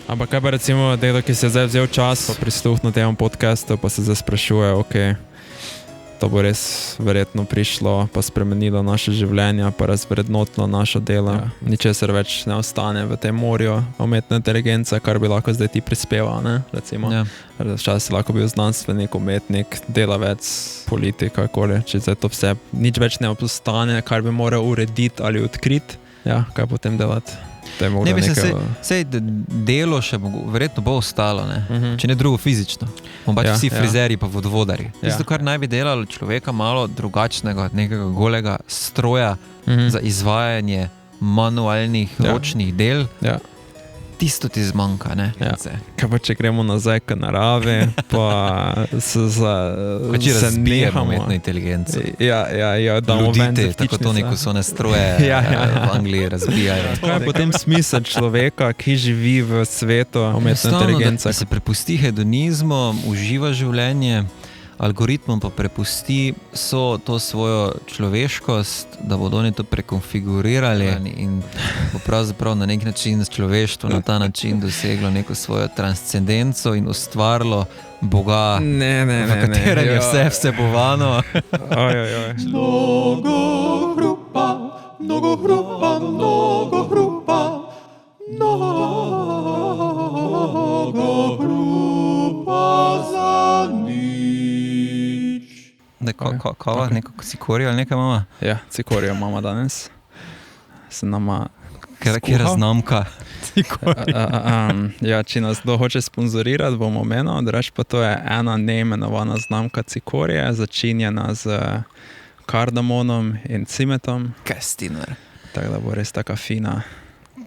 Ampak kaj pa recimo delo, ki se je zdaj vzel čas pa prisluhnil temu podcastu, pa se zdaj sprašuje, to bo res verjetno prišlo, pa spremenilo naše življenja, pa razvrednotilo našo delo. Ja. Ničesar več ne ostane v tem morju umetne inteligence, kar bi lahko zdaj ti prispeval, ne? Recimo. Ja. Včasih lahko bil znanstvenik, umetnik, delavec, politik, kakoli. Če zdaj to vse nič več ne ostane, kar bi moral urediti ali odkriti, ja, kaj potem delati? Ne, mislim, sej delo še verjetno bo ostalo, ne? Če ne drugo fizično. Vsi frizeri pa vodovodari. Tisto, kar naj bi delalo človeka malo drugačnega od nekega golega stroja za izvajanje manualnih ročnih del, tisto ti zmanjka, ne? Kaj pa če gremo nazaj k naravi, pa se razbijemo umetno inteligenco. Ljudite, tako to neko so ne stroje v Angliji razbijajo. Kaj je potem smisel človeka, ki živi v svetu umetne inteligence? Da se prepusti hedonizmu, uživa življenje, algoritmom pa prepusti to svojo človeškost, da bodo oni to prekonfigurirali in bo pravzaprav na nek način človeštvo na ta način doseglo neko svojo transcendenco in ustvarilo Boga, v katerem je vse vsebovano. Mnogo hrupa, mnogo hrupa, mnogo hrupa, mnogo hrupa za nič. Kava, neko cikorijo ali nekaj mama? Ja, cikorijo mama danes. Se nama Kjera znamka? Ja, če nas kdo hoče sponzorirati, bomo menil, draž pa to je ena neimenovana znamka cikorije, začinjena z kardamonom in cimetom. Kastinar. Tako da bo res taka fina.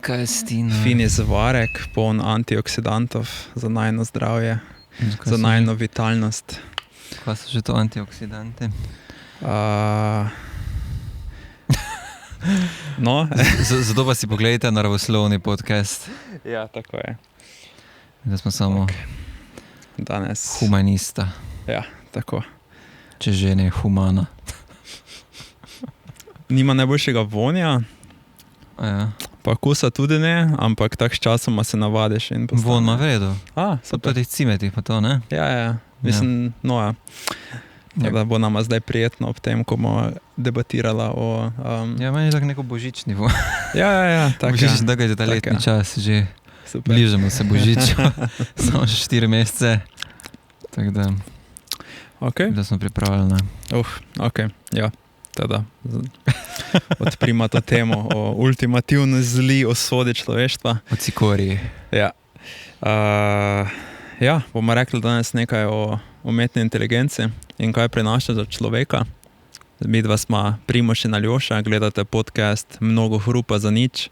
Kastinar. Fini zvarek, poln antioksidantov za najno zdravje, za najno vitalnost. Kaj so že to antioksidanti? No. Zato pa si pogledajte naravoslovni podcast. Ja, tako je. Da smo samo danes humanista. Ja, tako. Če že ne humana. Nima najboljšega vonja. Ja. Pa kusa tudi ne, ampak tak s časoma se navadiš. Von ima vredo. Super. Pa tih cimetih pa to, ne? Ja. Mislim, ja. Da bo nama zdaj prijetno ob tem, ko bomo debatirala o... Ja, meni je tako neko božični von. Ja, tako. Božični, tako je ta letni čas, že bližamo se božiču. Samo še 4 mesece. Tako da... Da smo pripravljeni. Ja. Teda odprima to temo o ultimativno zli osodi človeštva. O cikoriji. Ja. Ja, bomo rekli danes nekaj o umetni inteligenci in kaj prinaša za človeka. Midva sva Primož in Aljoša, gledate podcast Mnogo hrupa za nič,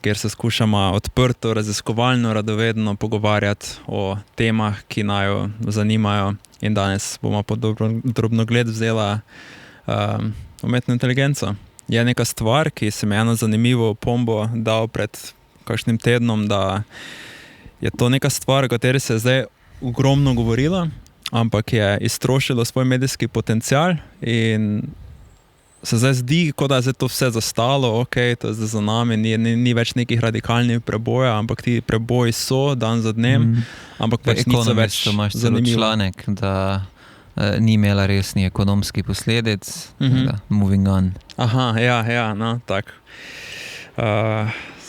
kjer se skušamo odprto, raziskovalno, radovedno pogovarjati o temah, ki naju zanimajo. In danes bomo pod drobnogled vzela umetno inteligenco. Je neka stvar, ki se mi eno zanimivo pombo dal pred kakšnim tednom, da je to neka stvar, o kateri se je zdaj ogromno govorilo, ampak je iztrošilo svoj medijski potencial in se zdaj zdi, kot da je to vse zastalo, to je zdaj za nami, ni več nekih radikalnih preboja, ampak ti preboji so dan za dnem, ampak pač niso več zanimivo. Članek, da ni imela resnih ekonomskih posledic, moving on. Aha, ja, no, tako.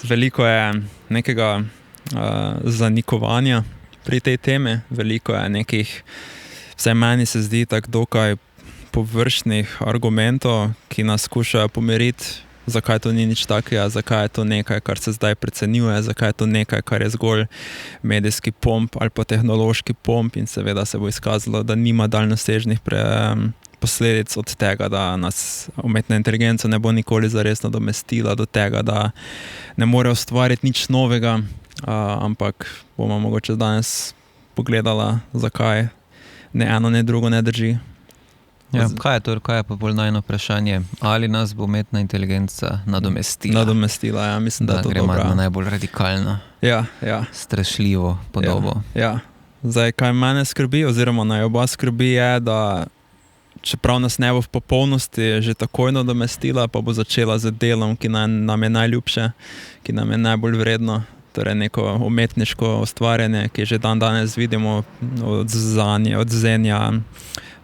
Veliko je nekega zanikovanja pri tej temi, veliko je nekih, vsaj meni se zdi tako dokaj površnih argumentov, ki nas skušajo pomiriti, zakaj to ni nič takega, zakaj je to nekaj, kar se zdaj precenjuje, zakaj je to nekaj, kar je zgolj medijski pomp ali pa tehnološki pomp in seveda se bo izkazalo, da nima daljnosežnih posledic od tega, da nas umetna inteligenca ne bo nikoli zares nadomestila do tega, da ne more ustvariti nič novega, ampak bomo mogoče danes pogledala, zakaj ne eno, ne drugo ne drži. Ja, kaj je pa bolj najno vprašanje? Ali nas bo umetna inteligenca nadomestila? Nadomestila, ja, mislim, da je to gremo dobra. Na najbolj radikalno, strašljivo podobo. Ja. Zdaj, kaj mene skrbi, oziroma naj oba skrbi je, da čeprav nas ne bo v popolnosti že takoj nadomestila, pa bo začela z delom, ki nam je najljubše, ki nam je najbolj vredno, torej neko umetniško ustvarjanje, ki že danes vidimo od Zenja,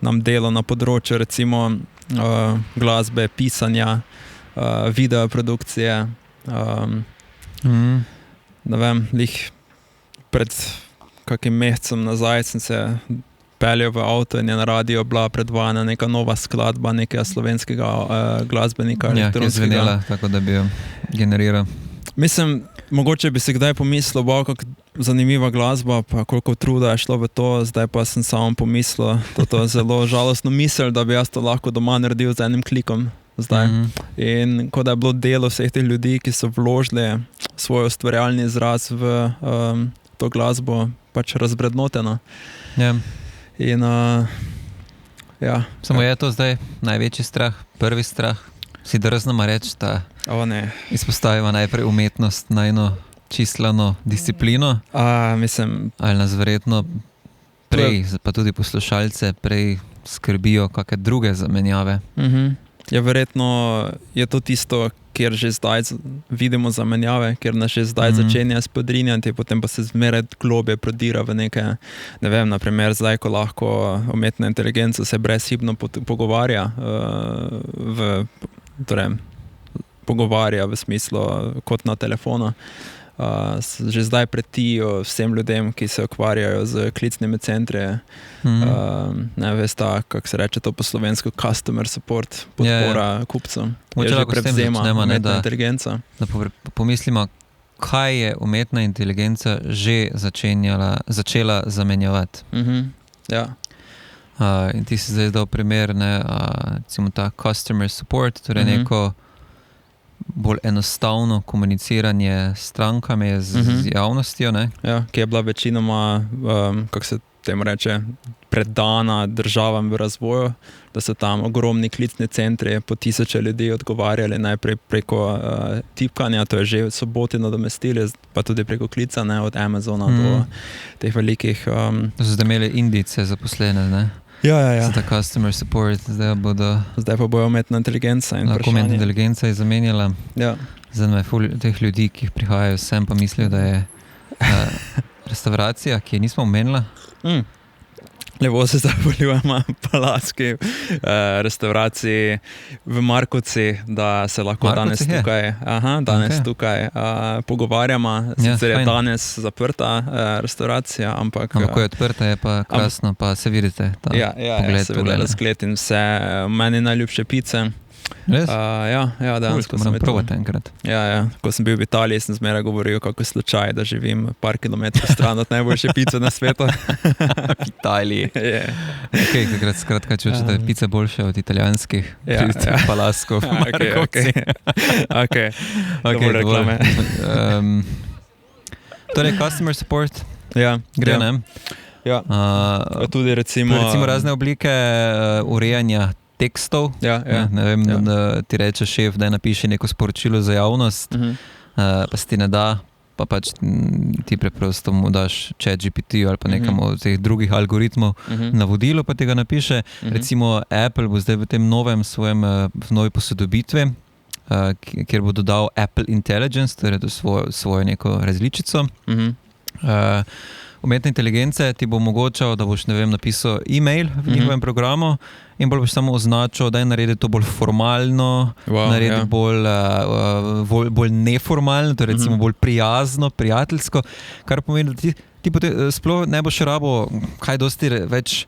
nam delo na področju recimo glasbe, pisanja, videoprodukcije. Ne vem, pred kakim mesecem nazaj sem se peljal v avto in je na radio bila predvajana neka nova skladba nekega slovenskega glasbenika. Ja, ki je zvenela, tako da bi jo generiral. Mislim, mogoče bi si kdaj pomislil, kako zanimiva glasba, pa koliko truda je šlo v to, zdaj pa sem samo pomislil, to zelo žalostno misel, da bi jaz to lahko doma naredil z enim klikom zdaj. In ko da je bilo delo vseh teh ljudi, ki so vložili svoj ustvarjalni izraz v to glasbo, pač razvrednoteno. Ja. In ja. Samo je to zdaj največji strah, prvi strah? Si drznemo reči, da izpostavimo najprej umetnost, najno čislano disciplino? Mislim, ali nas verjetno prej, pa tudi poslušalce, prej skrbijo kakšne druge zamenjave? Ja, verjetno je to tisto, kjer že zdaj vidimo zamenjave, kjer nas že zdaj začenja spodrinjati, potem pa se zmeraj globje prodira v neke, ne vem, naprimer zdaj, ko lahko umetna inteligenca se brezhibno pogovarja pogovarja v smislu kot na telefonu. Že zdaj pretijo vsem ljudem, ki se ukvarjajo z klicnimi centri. Ne veste, kako se reče to po slovensko, customer support, podpora kupcem. Je že prevzema umetna inteligenca. Da pomislimo, kaj je umetna inteligenca že začela zamenjavati. Ja. In ti si zdaj dal primer, recimo ta customer support, torej neko bolj enostavno komuniciranje s strankami, z javnostjo. Ne? Ja, ki je bila večinoma, kako se temu reče, predana državam v razvoju, da so tam ogromni klicni centri, po tisoče ljudi odgovarjali najprej preko tipkanja, to je že v soboti nadomestili, pa tudi preko klica, ne, od Amazona do teh velikih... Zdaj imeli Indijce zaposlene, ne? Ja. Za ta customer support, zdaj pa bojo umetna inteligenca. Lahko umetna inteligenca je zamenjala. Ja. Zdaj me teh ljudi, ki prihajajo sem, pa mislijo, da je restauracija, ki je nismo omenila. Lepo se zahvaljujemo Palacki restauraciji v Markovci, da se lahko danes tukaj pogovarjamo. Sicer je danes zaprta restauracija, ampak ko je odprta, je pa krasno, pa se vidite ta pogled. Seveda razgled in vse. Meni najljubše pice. Res? Ja, dejansko moram probati enkrat. Ja. Ko sem bil v Italiji, sem zmeraj govoril, kako je slučaj, da živim par kilometrov stran od najboljše pice na svetu. V Italiji. Yeah. Skratka, če hočete pice boljše od italijanskih, pridite v Palacko v Markovci. Dovolj reklame. Torej, customer support. Ja. Gre, ne? Ja. Tudi recimo razne oblike urejanja tekstov. Ne vem, da ti reče šef, da napiše neko sporočilo za javnost, pa se ti ne da, pa pač ti preprosto mu daš ChatGPT ali pa nekam od teh drugih algoritmov navodilo, pa ti ga napiše. Recimo Apple bo zdaj v tem novem svojem novi posodobitvi, kjer bo dodal Apple Intelligence, torej svojo neko različico. Umetne inteligence ti bo omogočal, da boš, ne vem, napisal e-mail v njihovem programu in boš samo označil, da je naredil to bolj formalno, naredil bolj neformalno, to recimo bolj prijazno, prijateljsko, kar pomeni, da ti sploh ne boš rabo kaj dosti več,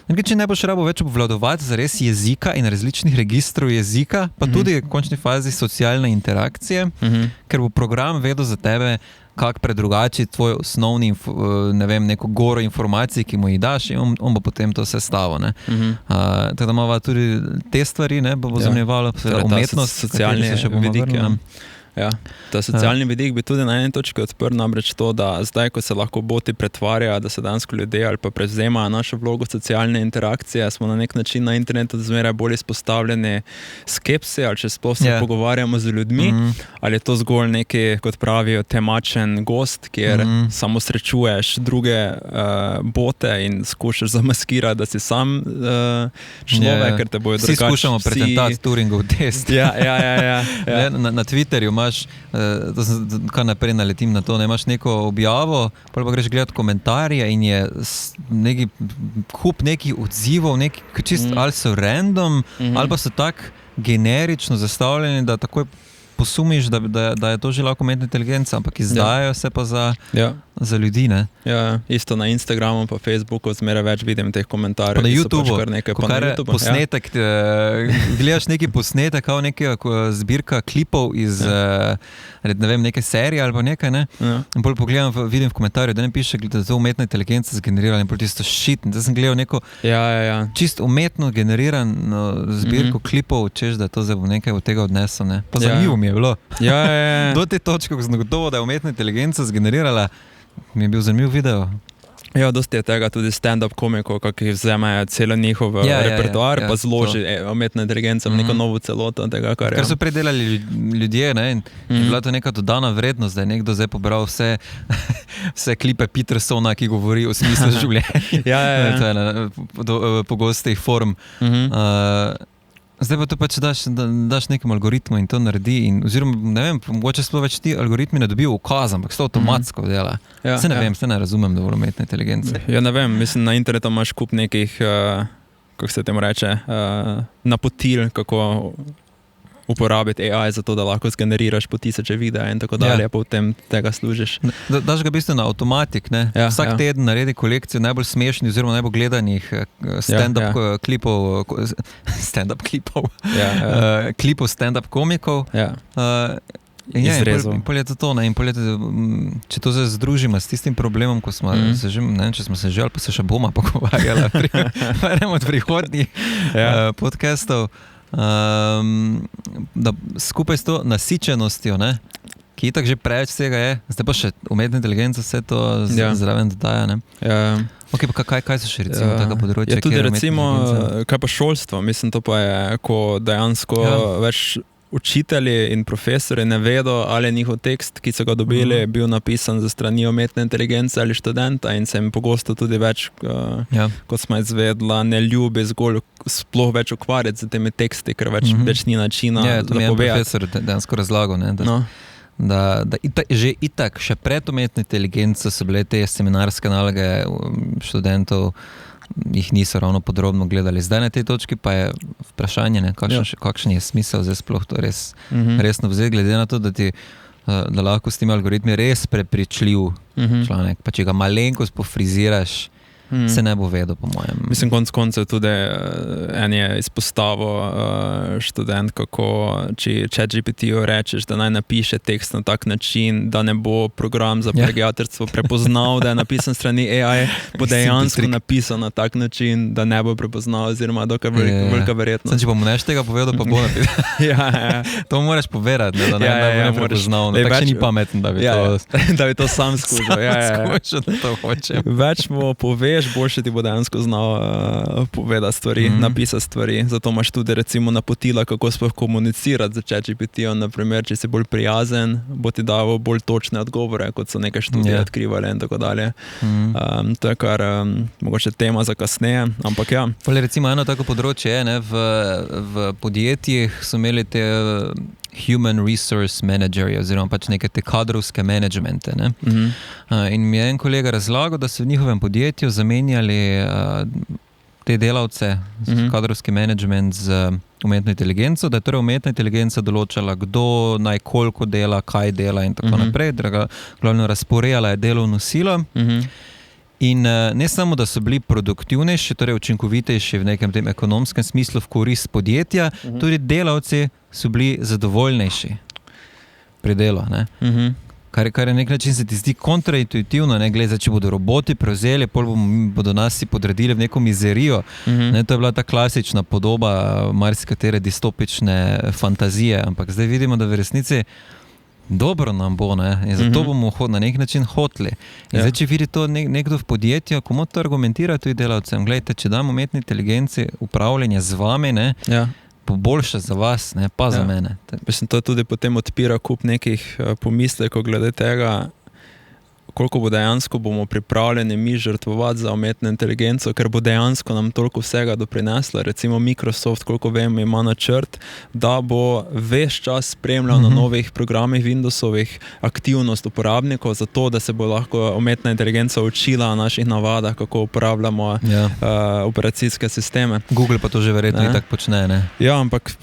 če ne boš rabo več obvladovati zares jezika in različnih registrov jezika, pa tudi v končni fazi socialne interakcije, ker bo program vedel za tebe, kako predrugači tvoj osnovni, ne vem, neko goro informacij, ki mu jih daš in on bo potem to sestavil. Tako da imamo tudi te stvari, bo zanimalo, umetnost, socialni vidik. Ja. Ta socialni vidik bi tudi na eni točki odprl, namreč to, da zdaj, ko se lahko boti pretvarjajo, da se dansko ljudje ali pa prevzemajo našo vlogo socialne interakcije, smo na nek način na internetu zmeraj bolj izpostavljeni skepsi, ali če sploh se pogovarjamo z ljudmi, ali je to zgolj neki, kot pravijo, temačen gost, kjer samo srečuješ druge bote in skušaš zamaskirati, da si sam človek, ker te bojo drugače. Vsi skušamo pretentati Turingov test. Ja. Na Twitterju imaš, kar naprej naletim na to, ne imaš neko objavo, pa greš gledati komentarje in je neki kup nekih odzivov, ali so random, ali pa so tako generično zastavljeni, da takoj posumiš, da je to že lahko umetna inteligenca, ampak izdajajo se pa za ljudi, ne? Ja, isto na Instagramu pa Facebooku zmeraj več vidim teh komentarjev. Pa na YouTubeu, posnetek, gledaš neki posnetek, kao neka zbirka klipov iz ne vem, neke serije ali pa nekaj, ne? In bolj pogledam, vidim v komentarju, da ne piše, da je to umetna inteligenca zgenerirala in bolj tisto shit. Da sem gledal neko čist umetno generirano zbirko klipov, češ, da to zdaj bom nekaj od tega odnesel, ne? Pa zanimivo mi je bilo. Do te točke, ko sem gotovo, da je umetna inteligenca zgenerirala, mi je bil zanimiv video. Ja, dosti je tega tudi stand-up komikov, ki vzemajo celo njihov repertoar, pa zloži umetna inteligenca v neko novo celoto tega, kar je. Kar so predelali ljudje, ne, in je bila to neka dodana vrednost, da je nekdo zdaj pobral vse klipe Petersona, ki govori o smislu življenja. To je na pogostih form. Zdaj pa to pač daš nekem algoritmu in to naredi, oziroma ne vem, mogoče sploh več ti algoritmi ne dobijo ukaz, ampak se to avtomatsko dela. Se ne razumem dovolj umetne inteligence. Ja, ne vem, mislim, na internetu imaš kup nekih, kako se temu reče, napotil, kako uporabiti AI za to, da lahko zgeneriraš po 1000 videa in tako dalje, pa v tem tega služiš. Daš ga v bistvu na avtomatik, ne? Vsak teden naredi kolekcijo najbolj smešnih oziroma najbolj gledanih stand-up klipov, klipov stand-up komikov. Izrezov. In pol je to, ne? In pol je to, če to zdaj združimo s tistim problemom, ko smo se že, ne vem, če smo se že ali pa se še bomo pogovarjali pri enem od prihodnjih podcastov, da skupaj s to nasičenostjo, ne, ki itak že preveč vsega je, zdaj pa še umetna inteligenca vse to zraven dodaja, ne. Ok, pa kaj so še recimo taka področja? Tudi recimo, kaj pa šolstvo, mislim, to pa je, ko dejansko več učitelji in profesori ne vedo, ali je njihov tekst, ki so ga dobili, bil napisan za strani umetne inteligence ali študenta in se jim pogosto tudi več, kot smo izvedla, ne ljubi sploh več ukvarjati z temi teksti, ker več ni načina to mi je profesor dejansko razlagal, ne, da že itak, še pred umetno inteligenco so bile te seminarske naloge študentov, jih niso ravno podrobno gledali. Zdaj na tej točki pa je vprašanje, ne, kakšen je smisel zdaj sploh to resno vzeti, glede na to, da lahko s temi algoritmi res prepričljiv članek, pa če ga malenkost pofriziraš, se ne bo vedel, po mojem. Mislim, koncev tudi en je izpostavil študent, kako če ChatGPT-ju rečeš, da naj napiše tekst na tak način, da ne bo program za plagiatorstvo prepoznal, da je napisan strani AI, bo dejansko napisan na tak način, da ne bo prepoznal, oziroma dokaj velika verjetnost. Če pa mu neš tega povedal, pa bo napisal. To moraš povedati, da ne bo prepoznal. Tak še ni pameten, da bi to sam skušal. Skušal, da to hoče. Več mu poveš, boljše ti bo dejansko znal povedati stvari, napisati stvari. Zato imaš tudi recimo napotila, kako sploh komunicirati z ChatGPT-om. Naprimer, če si bolj prijazen, bo ti dal bolj točne odgovore, kot so neke študije odkrivale in tako dalje. To je kar mogoče tema za kasneje, ampak ja. Recimo eno tako področje je, ne, v podjetjih so imeli te human resource managerji oziroma pač neke te kadrovske managemente, ne. In mi je en kolega razlagal, da so v njihovem podjetju zamenjali te delavce, kadrovski management z umetno inteligenco, da je torej umetna inteligenca določala, kdo naj koliko dela, kaj dela in tako naprej, glavno razporejala je delovno silo. In ne samo, da so bili produktivnejši, torej učinkovitejši v nekem tem ekonomskem smislu v korist podjetja, tudi delavci so bili zadovoljnejši pri delu, ne. Kar je nek način se ti zdi kontraintuitivno, ne, gleda, če bodo roboti prevzeli, pol bodo nas si podredili v neko mizerijo. Ne, to je bila ta klasična podoba marsikatere distopične fantazije, ampak zdaj vidimo, da v resnici dobro nam bo, ne, in zato bomo na nek način hotli. In zdaj, če vidi to nekdo v podjetju, komu to argumentira tudi delavcem, gledajte, če dam umetni inteligenci upravljanje z vami, ne, bo boljše za vas, ne, pa za mene. Mislim, to tudi potem odpira kup nekih pomislekov glede tega, koliko bo dejansko bomo pripravljeni mi žrtvovati za umetno inteligenco, ker bo dejansko nam toliko vsega doprinesla. Recimo Microsoft, koliko vem, ima načrt, da bo ves čas spremljal na novih programih Windowsovih aktivnost uporabnikov, zato da se bo lahko umetna inteligenca učila o naših navadah, kako uporabljamo operacijske sisteme. Google pa to že verjetno i tako počne, ne? Ja, ampak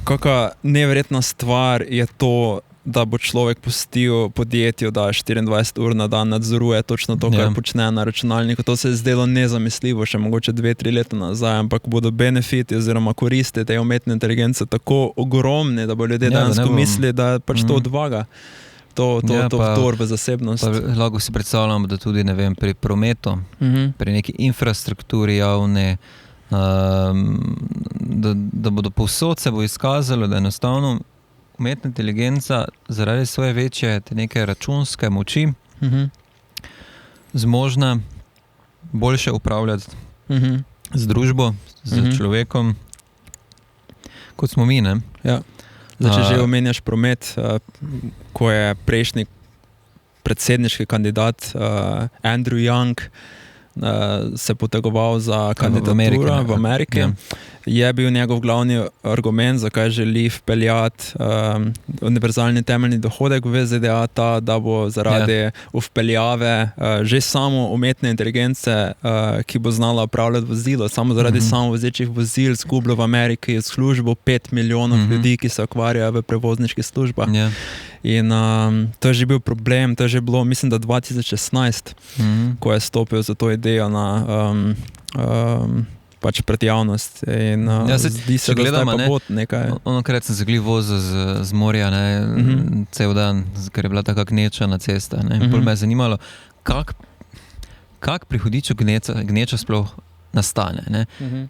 kakva neverjetna stvar je to, da bo človek pustil podjetju, da 24 ur na dan nadzoruje točno to, kar počne na računalniku. To se je zdelo nezamisljivo še mogoče 2-3 leta nazaj, ampak bodo benefiti oziroma koristi te umetne inteligence tako ogromni, da bo ljudje dejansko mislili, da pač to odvaga. To vdor v zasebnost. Lahko si predstavljamo, da tudi, ne vem, pri prometu, pri neki infrastrukturi javne, da bodo povsod se bo izkazalo, da enostavno umetna inteligenca zaradi svoje večje te neke računske moči zmožna boljše upravljati z družbo, z človekom, kot smo mi, ne? Ja. Zdaj, če že omenjaš promet, ko je prejšnji predsedniški kandidat Andrew Young se potegoval za kandidaturo v Ameriki, je bil njegov glavni argument, zakaj želi vpeljati univerzalni temeljni dohodek v ZDA, ta, da bo zaradi vpeljave že samo umetne inteligence, ki bo znala upravljati vozilo, samo zaradi samovozečih vozil zgubilo v Ameriki službo 5 milijonov ljudi, ki se ukvarjajo v prevozniških službah. In to je že bil problem, to je že bilo, mislim, da 2016, ko je stopil za to idejo na pač pred javnost. In zdi se, da zdaj pa bo nekaj. Onokrat sem se glih vozil z morja, cel dan, ker je bila taka gneča na cesta. Bolj me je zanimalo, kak pri hudiču gneča sploh nastane. Ne?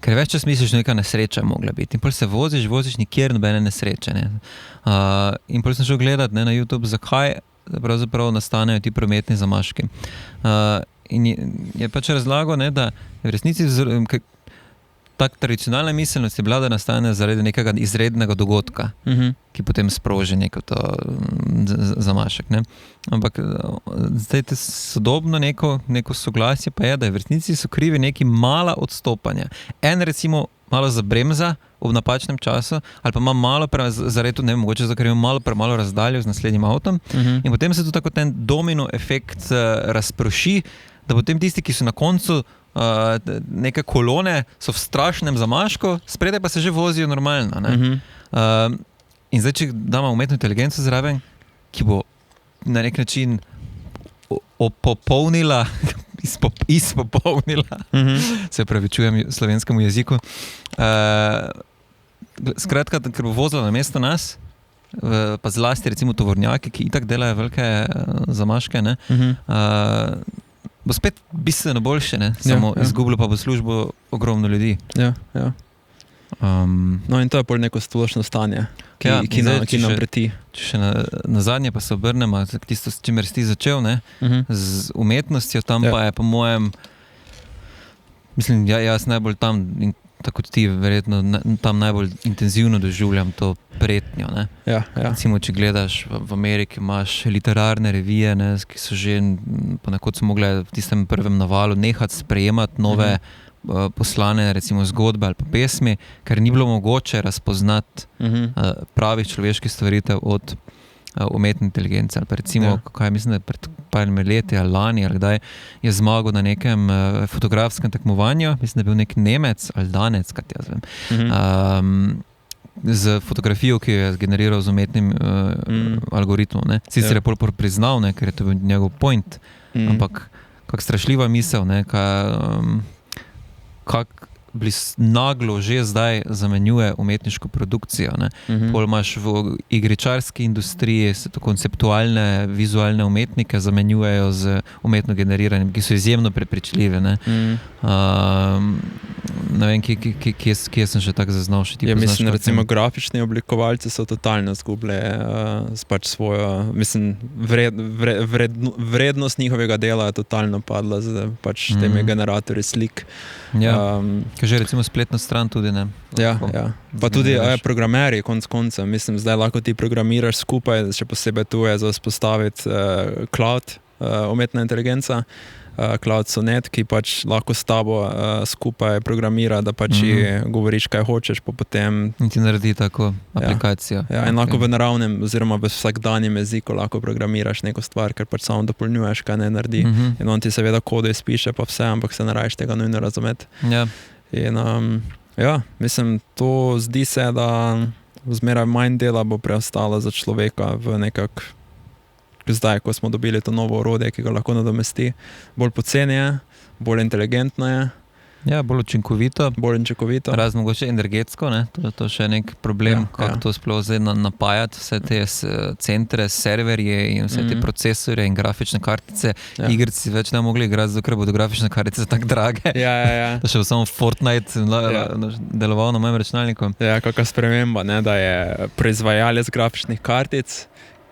Ker več čas misliš, da neka nesreča mogla biti. In potem se voziš nikjer nobene nesreče. Ne? In potem sem šel gledat na YouTube, zakaj pravzaprav nastanejo ti prometni zamaški. In je pač razlagal, da v resnici tak tradicionalna miselnost je bila, da nastane zaradi nekega izrednega dogodka, ki potem sproži neko to zamašek. Ne? Ampak zdaj te sodobno neko soglasje pa je, da v resnici so krivi neki mala odstopanja. En recimo malo zabremza v napačnem času, ali pa ima malo zaradi, ne vem, mogoče zato, ker ima malo premalo razdaljo z naslednjim avtom, in potem se tu tako ten domino efekt razproši, da potem tisti, ki so na koncu neke kolone, so v strašnem zamašku, spredaj pa se že vozijo normalno. Ne? In zdaj, če damo umetno inteligenco zraven, ki bo na nek način popolnila, izpopolnila, se pravičujem slovenskemu jeziku, skratka, ker bo vozila na mesto nas, pa zlasti recimo tovornjaki, ki itak delajo velike zamaške, ne? Bo spet bistveno boljše, ne? Samo izgubilo pa bo službo ogromno ljudi. Ja. No in to je pol neko splošno stanje, ki nam preti. Če še na zadnje pa se obrnemo, tisto, s čimer si ti začel, ne? Z umetnostjo, tam pa je po mojem, mislim, jaz najbolj tam, tako ti verjetno tam najbolj intenzivno doživljam to pretnjo. Ne? Recimo, če gledaš v Ameriki, imaš literarne revije, ne, ki so že ponekod so mogle v tistem prvem navalu nehati sprejemati nove poslane, recimo zgodbe ali pa pesmi, ker ni bilo mogoče razpoznati pravih človeških stvaritev od umetne inteligence. Ali pa recimo, kaj mislim, da pred parimi leti ali lani, ali kdaj je zmagal na nekem fotografskem tekmovanju, mislim, da je bil nek Nemec ali Danec, kaj jaz vem, z fotografijo, ki jo je zgeneriral z umetnim algoritmom. Ne. Sicer je pol priznal, ne, ker je to bil njegov point, ampak kak strašljiva misel, ne, kak naglo že zdaj zamenjuje umetniško produkcijo. Ne. Pol imaš v igričarski industriji konceptualne, vizualne umetnike zamenjujejo z umetno generiranjem, ki so izjemno prepričljive. Ne. Ne vem, kje sem še tako zaznal. Mislim, recimo grafični oblikovalci so totalno zgubili pač svojo, mislim, vrednost njihovega dela je totalno padla z pač temi generatorji slik. Že recimo spletno stran tudi, ne? Pa tudi programeri, konc koncev. Mislim, zdaj lahko ti programiraš skupaj, še posebej tu je za vzpostaviti cloud umetna inteligenca, Cloud Sonnet, ki pač lahko s tabo skupaj programira, da pač govoriš, kaj hočeš, pa potem... In ti naredi tako aplikacijo. Ja, in lahko v naravnem oziroma v vsakdanjem jeziku lahko programiraš neko stvar, ker pač samo dopolnjuješ, kaj ne naredi. In on ti seveda kode izpiše pa vse, ampak se ne rajiš tega nujno razumeti. Ja. In mislim, to zdi se, da zmeraj manj dela bo preostalo za človeka v nekak... Zdaj, ko smo dobili to novo orodje, ki ga lahko nadomesti, bolj poceni je, bolj inteligentno je. Ja, bolj učinkovito. Razen mogoče energetsko, ne? To je še nek problem, kako to sploh zdaj napajati, vse te centre, serverje in vse te procesore in grafične kartice. Igrici več ne mogli igrati, zato ker bodo grafične kartice tako drage. Ja. Da še samo Fortnite deloval na mojem računalniku. Ja, kakšna sprememba, ne? Da je proizvajalec grafičnih kartic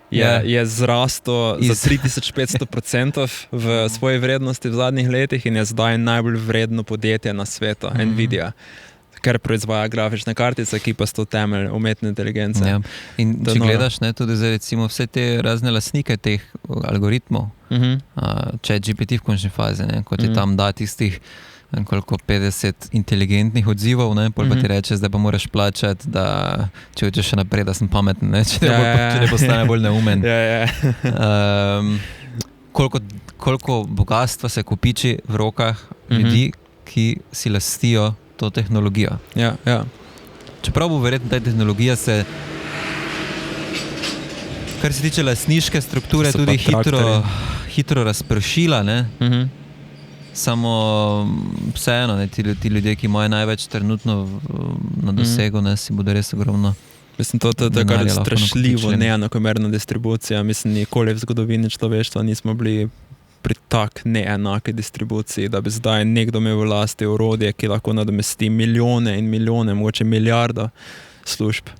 je zrastel za 3500% v svoji vrednosti v zadnjih letih in je zdaj najbolj vredno podjetje na svetu, Nvidia, ker proizvaja grafične kartice, ki pa so temelj umetne inteligence. Ja. In če gledaš, ne, tudi za recimo vse te razne lastnike teh algoritmov, ChatGPT v končni fazi, ne, kot je tam da tistih koliko 50 inteligentnih odzivov, ne, pol pa ti reče, zdaj pa moraš plačati, da če hočeš še naprej, da sem pameten, ne, če ne postane bolj neumen. Koliko bogatstva se kopiči v rokah ljudi, ki si lastijo to tehnologijo. Ja. Čeprav bo verjetno ta tehnologija se, kar se tiče lastniške strukture, tudi hitro razpršila, ne. Samo vseeno, ne, ti ljudje, ki imajo največ trenutno na dosegu, ne, si bodo res ogromno. Mislim, to je kar strašljivo neenakomerna distribucija. Mislim, nikoli v zgodovini človeštva nismo bili pri tak neenaki distribuciji, da bi zdaj nekdo imel v lasti orodje, ki lahko nadomesti milijone in milijone, mogoče milijardo služb.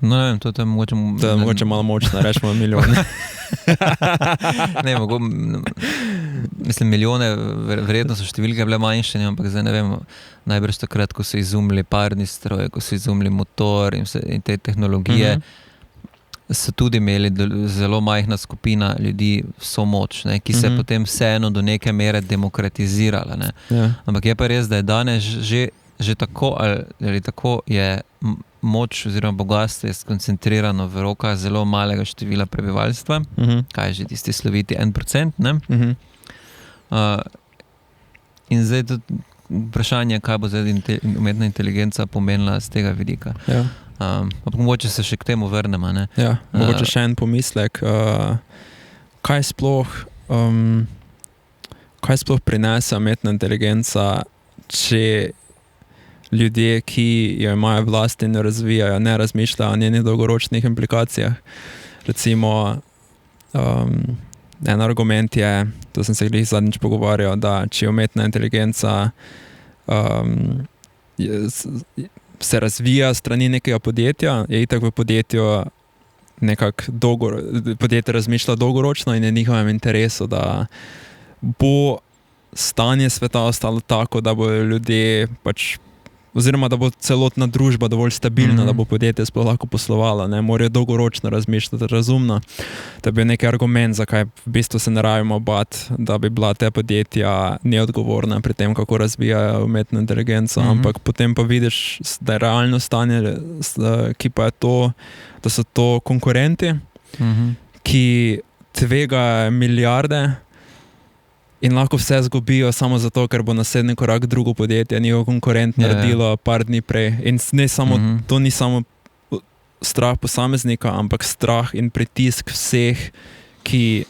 No, ne vem, to je mogoče... To je mogoče malo močno, rečemo milijone. Ne, mislim, milijone, verjetno so številke bile manjše, ampak zdaj ne vem, najbrž takrat, ko so izumili parni stroj, ko so izumili motor in te tehnologije, so tudi imeli zelo majhna skupina ljudi vso moč, ne, ki se je potem vseeno do neke mere demokratizirala. Ne. Ampak je pa res, da je danes že tako ali tako je moč oziroma bogatstvo je skoncentrirano v rokah zelo malega števila prebivalstva, kaj je že tisti sloviti 1%, ne? In zdaj tudi vprašanje, kaj bo zdaj umetna inteligenca pomenila z tega vidika. Mogoče se še k temu vrnemo, ne? Ja, mogoče še en pomislek. Kaj sploh prinese umetna inteligenca, če ljudje, ki jo imajo v lasti in jo razvijajo, ne razmišljajo o njenih dolgoročnih implikacijah. Recimo, en argument je, to sem se glih zadnjič pogovarjal, da če umetna inteligenca se razvija strani nekega podjetja, je itak v podjetju podjetje razmišlja dolgoročno in je njihovem interesu, da bo stanje sveta ostalo tako, da bodo ljudje pač oziroma da bo celotna družba dovolj stabilna, da bo podjetje sploh lahko poslovalo, ne, morajo dolgoročno razmišljati, razumno, da bi neki argument, zakaj v bistvu se ne rabimo bati, da bi bila te podjetja neodgovorna pri tem, kako razvijajo umetno inteligenco, ampak potem pa vidiš, da je realno stanje, ki pa je to, da so to konkurenti, ki tvegajo milijarde in lahko vse zgubijo samo zato, ker bo naslednji korak drugo podjetje, njihov konkurent naredilo par dni prej. In to ni samo strah posameznika, ampak strah in pritisk vseh, ki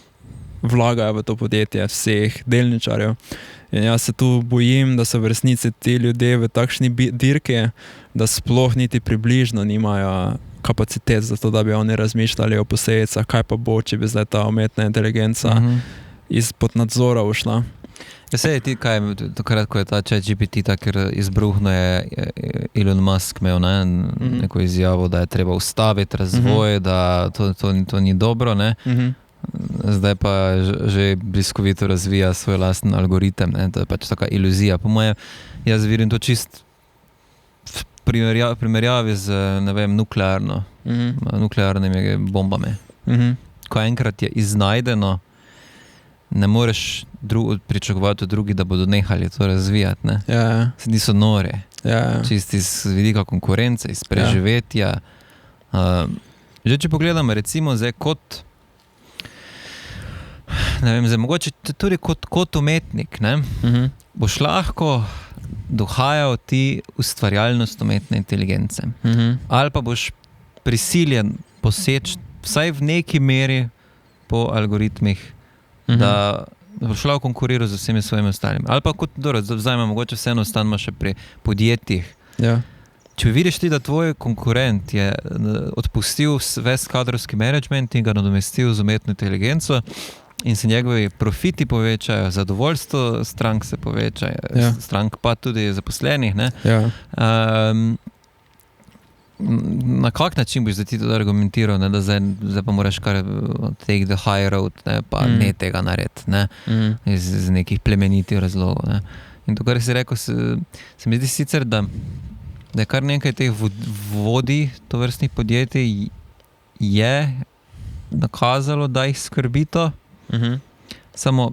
vlagajo v to podjetje, vseh delničarjev. In jaz se tu bojim, da so v resnici ti ljudje v takšni dirki, da sploh niti približno nimajo kapacitet za to, da bi oni razmišljali o posledicah, kaj pa bo, če bi zdaj ta umetna inteligenca izpod nadzora ušla. Ja, sej ti kaj, takrat, ko je ta ChatGPT tako izbruhno, je Elon Musk imel neko izjavo, da je treba ustaviti razvoj, da to ni dobro, ne. Zdaj pa že bliskovito razvija svoj lasten algoritem, ne. To je pač taka iluzija. Po moje, jaz vidim to čist v primerjavi z, ne vem, nuklearnimi bombami. Ko enkrat je iznajdeno ne moreš pričakovati od drugih, da bodo nehali to razvijati. Ne? Ja, Niso nore. ja. Čisti iz vidika konkurence, iz preživetja. Že če pogledamo recimo zdaj kot, ne vem, zdaj mogoče tudi kot umetnik, ne, boš lahko dohajal ti ustvarjalnost umetne inteligence. Ali pa boš prisiljen poseči vsaj v neki meri po algoritmih, da boš lahko konkuriral z vsemi svojimi ostalimi. Ali pa kot, vzajmo, mogoče vseeno ostanemo še pri podjetjih. Ja. Če vidiš ti, da tvoj konkurent je odpustil ves kadrovski management in ga nadomestil z umetno inteligenco in se njegovi profiti povečajo, zadovoljstvo strank se poveča, strank pa tudi zaposlenih, ne? Ja. Na kak način boš ti to argumentiral, ne? Da zdaj pa moraš kar take the high road, ne? Pa ne tega narediti, ne? Iz nekih plemenitih razlogov. Ne? In to, kar si rekel, se mi zdi sicer, da je kar nekaj teh vodij tovrstnih podjetij je nakazalo, da jih skrbi to, samo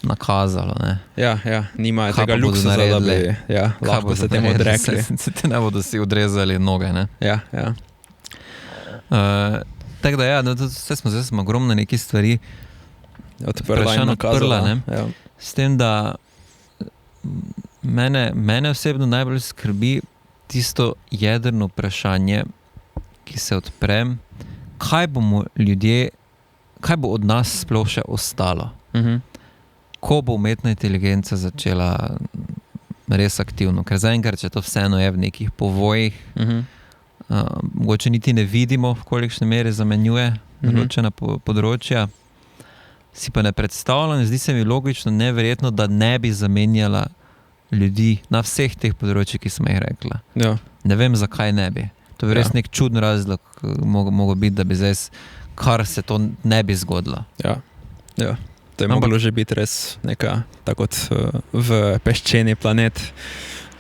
nakazalo, ne. Ja, nimajo tega luksuza, da bi lahko se temu odrekli. Se te ne bodo si odrezali noge, ne. Ja. Tako da ja, zdaj smo ogromno nekih stvari odprla, ne. Ja. S tem, da mene osebno najbolj skrbi tisto jedrno vprašanje, ki se odpre, kaj bo od nas sploh še ostalo, ko bo umetna inteligenca začela res aktivno, ker zaenkrat, če to vseeno je v nekih povojih, mogoče niti ne vidimo, v kolikšni meri zamenjuje določena področja, si pa ne predstavljam, zdi se mi logično, neverjetno, da ne bi zamenjala ljudi na vseh teh področjih, ki sem jih rekla. Ja. Ne vem, zakaj ne bi. To je res nek čuden razlog, mogo biti, da bi zdaj, kar se to ne bi zgodilo. Ja. To je moglo že biti res neka, tako kot v peščeni planet,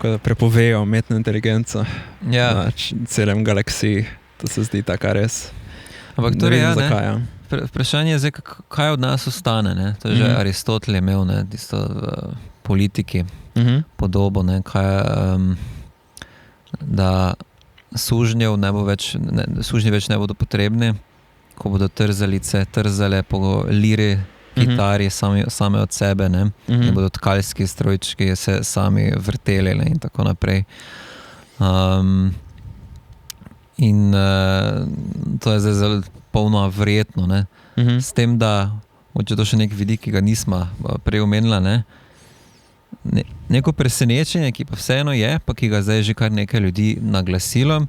ko prepovejo umetno inteligenco na celem galaksiji. To se zdi taka res. Ampak torej, zakaj, vprašanje je zdaj, kaj od nas ostane, ne? To je že Aristotel je imel, ne, tisto politiki podobo, ne, da sužnji več ne bodo potrebni, ko bodo trzale po liri, kitari same od sebe, ne, ne bodo tkalski strojčki se sami vrteli, ne, in tako naprej. To je zdaj zelo polno verjetno, ne. S tem, da če to še nek vidik, ki ga nismo prej omenila, ne, neko presenečenje, ki pa vseeno je, pa ki ga zdaj že kar nekaj ljudi naglasilo,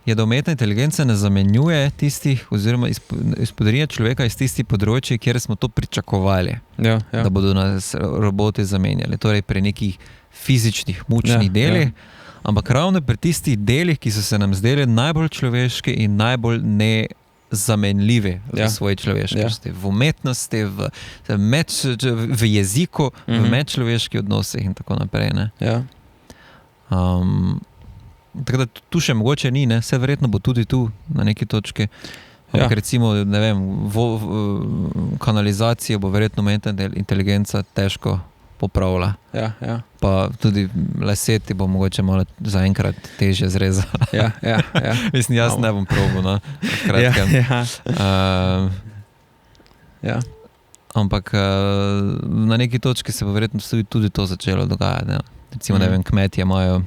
je, da umetna inteligenca ne zamenjuje tistih, oziroma izpodrinja človeka iz tistih področji, kjer smo to pričakovali, da bodo nas roboti zamenjali. Torej pri nekih fizičnih, mučnih delih, ampak ravno pri tistih delih, ki so se nam zdeli najbolj človeški in najbolj nezamenljivi v svoji človeškosti, v umetnosti, v jeziku, v medčloveških odnosih in tako naprej. Ne? Tako da tu še mogoče ni, ne? Vse verjetno bo tudi tu na neki točki. Ampak recimo, ne vem, kanalizacijo bo verjetno umetna inteligenca težko popravila. Pa tudi laseti bo mogoče malo zaenkrat težje zrezala. Mislim, jaz ne bom probal, no, v kratkem. Ampak na neki točki se bo verjetno tudi to začelo dogajati. Ne? Recimo, ne vem, kmetje imajo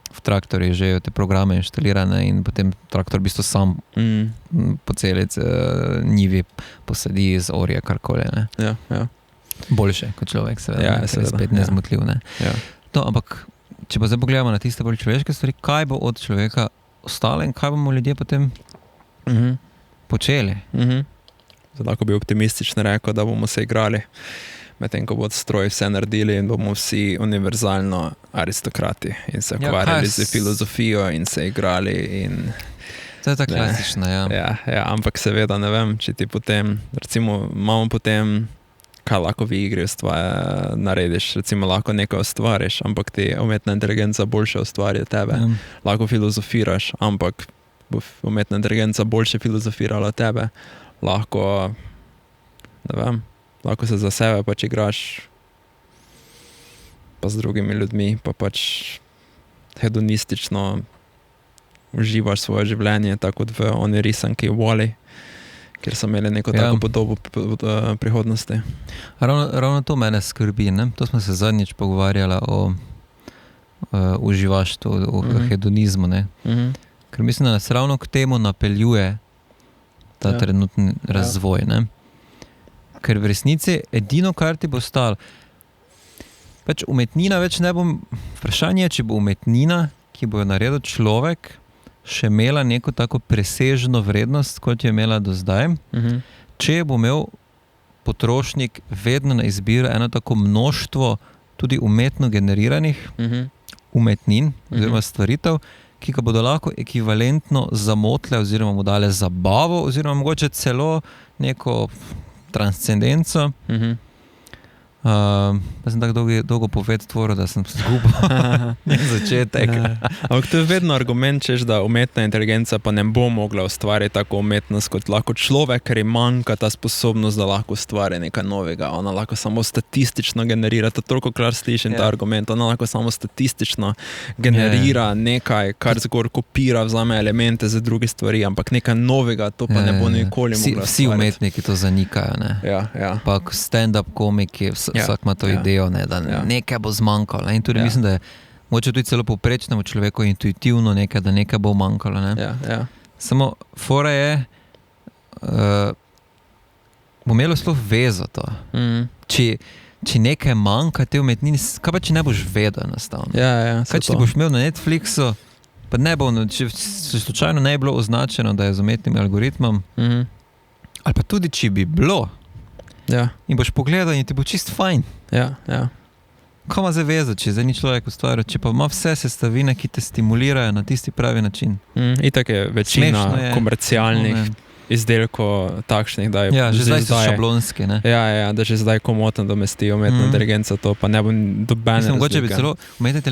v traktorju že te programe inštalirane in potem traktor v bistvu sam po celi njivi posadi iz orje karkoli. Boljše kot človek, seveda, spet nezmotljiv. Ne? No, ampak, če pa zdaj pogledamo na tiste bolj človeške stvari, kaj bo od človeka ostalo in kaj bomo ljudje potem počeli? Zdaj lahko bi optimistično rekel, da bomo se igrali, medtem ko bodo stroji vse naredili in bomo vsi univerzalno aristokrati in se ukvarjali z filozofijo in se igrali. To je ta klasična, ampak seveda ne vem, če ti potem, recimo, imamo potem, kaj lahko v igri narediš, recimo lahko nekaj ustvariš, ampak ti umetna inteligenca boljše ustvari od tebe. Lahko filozofiraš, ampak bo umetna inteligenca boljše filozofirala od tebe. Lahko, ne vem, lahko se za sebe pač igraš, pa z drugimi ljudmi, pa pač hedonistično uživaš svoje življenje, tako kot v oni risanki Wall-E, kjer so imeli neko tako podobo prihodnosti. Ravno to mene skrbi, ne? To smo se zadnjič pogovarjali o uživaštvu, o hedonizmu, ne? Ker mislim, da nas ravno k temu napeljuje ta trenutni razvoj, ne? Ker v resnici edino, kar ti bo stalo, pač umetnina več ne bo, vprašanje je, či bo umetnina, ki bo jo naredil človek, še imela neko tako presežno vrednost, kot je imela do zdaj, če bo imel potrošnik vedno na izbiro eno tako množstvo tudi umetno generiranih umetnin oziroma stvaritev, ki ga bodo lahko ekvivalentno zamotle oziroma mu dale zabavo oziroma mogoče celo neko transcendenco. Jaz sem tako dolgo povedal, da sem zgubil začetek. Ampak to je vedno argument, češ, da umetna inteligenca pa ne bo mogla ustvariti tako umetnost kot lahko človek, ker ji manjka ta sposobnost, da lahko ustvari nekaj novega. Ona lahko samo statistično generira, to toliko klar slišim ta argument, ona lahko samo statistično generira nekaj, kar zgor kopira, vzame elemente za druge stvari, ampak nekaj novega to pa ne bo nikoli mogla ustvariti. Vsi umetniki to zanikajo, ne? Pa stand-up komiki, vsak ima to idejo, ne, da nekaj bo zmanjkalo. In tudi mislim, da je mogoče tudi celo povprečnemu človeku intuitivno nekaj, da nekaj bo manjkalo. Ne. Samo fora je, bo imelo sploh vezo to. Če nekaj manjka te umetnine, kaj pa če ne boš vedel enostavno? Kaj če ti boš imel na Netflixu, pa ne bo, če slučajno ne bi bilo označeno, da je z umetnim algoritmom, ali pa tudi, če bi bilo, in boš pogledal in ti bo čist fajn. Kaj ima zdaj vezo, če zdaj ni človek ustvaril, če pa ima vse sestavine, ki te stimulirajo na tisti pravi način. Itak je večina komercialnih izdelkov takšnih, da je že zdaj so šablonski, ne? Da že zdaj komotno domesti umetna inteligenca, to pa ne bo dobene razlike. Mogoče bi celo umetna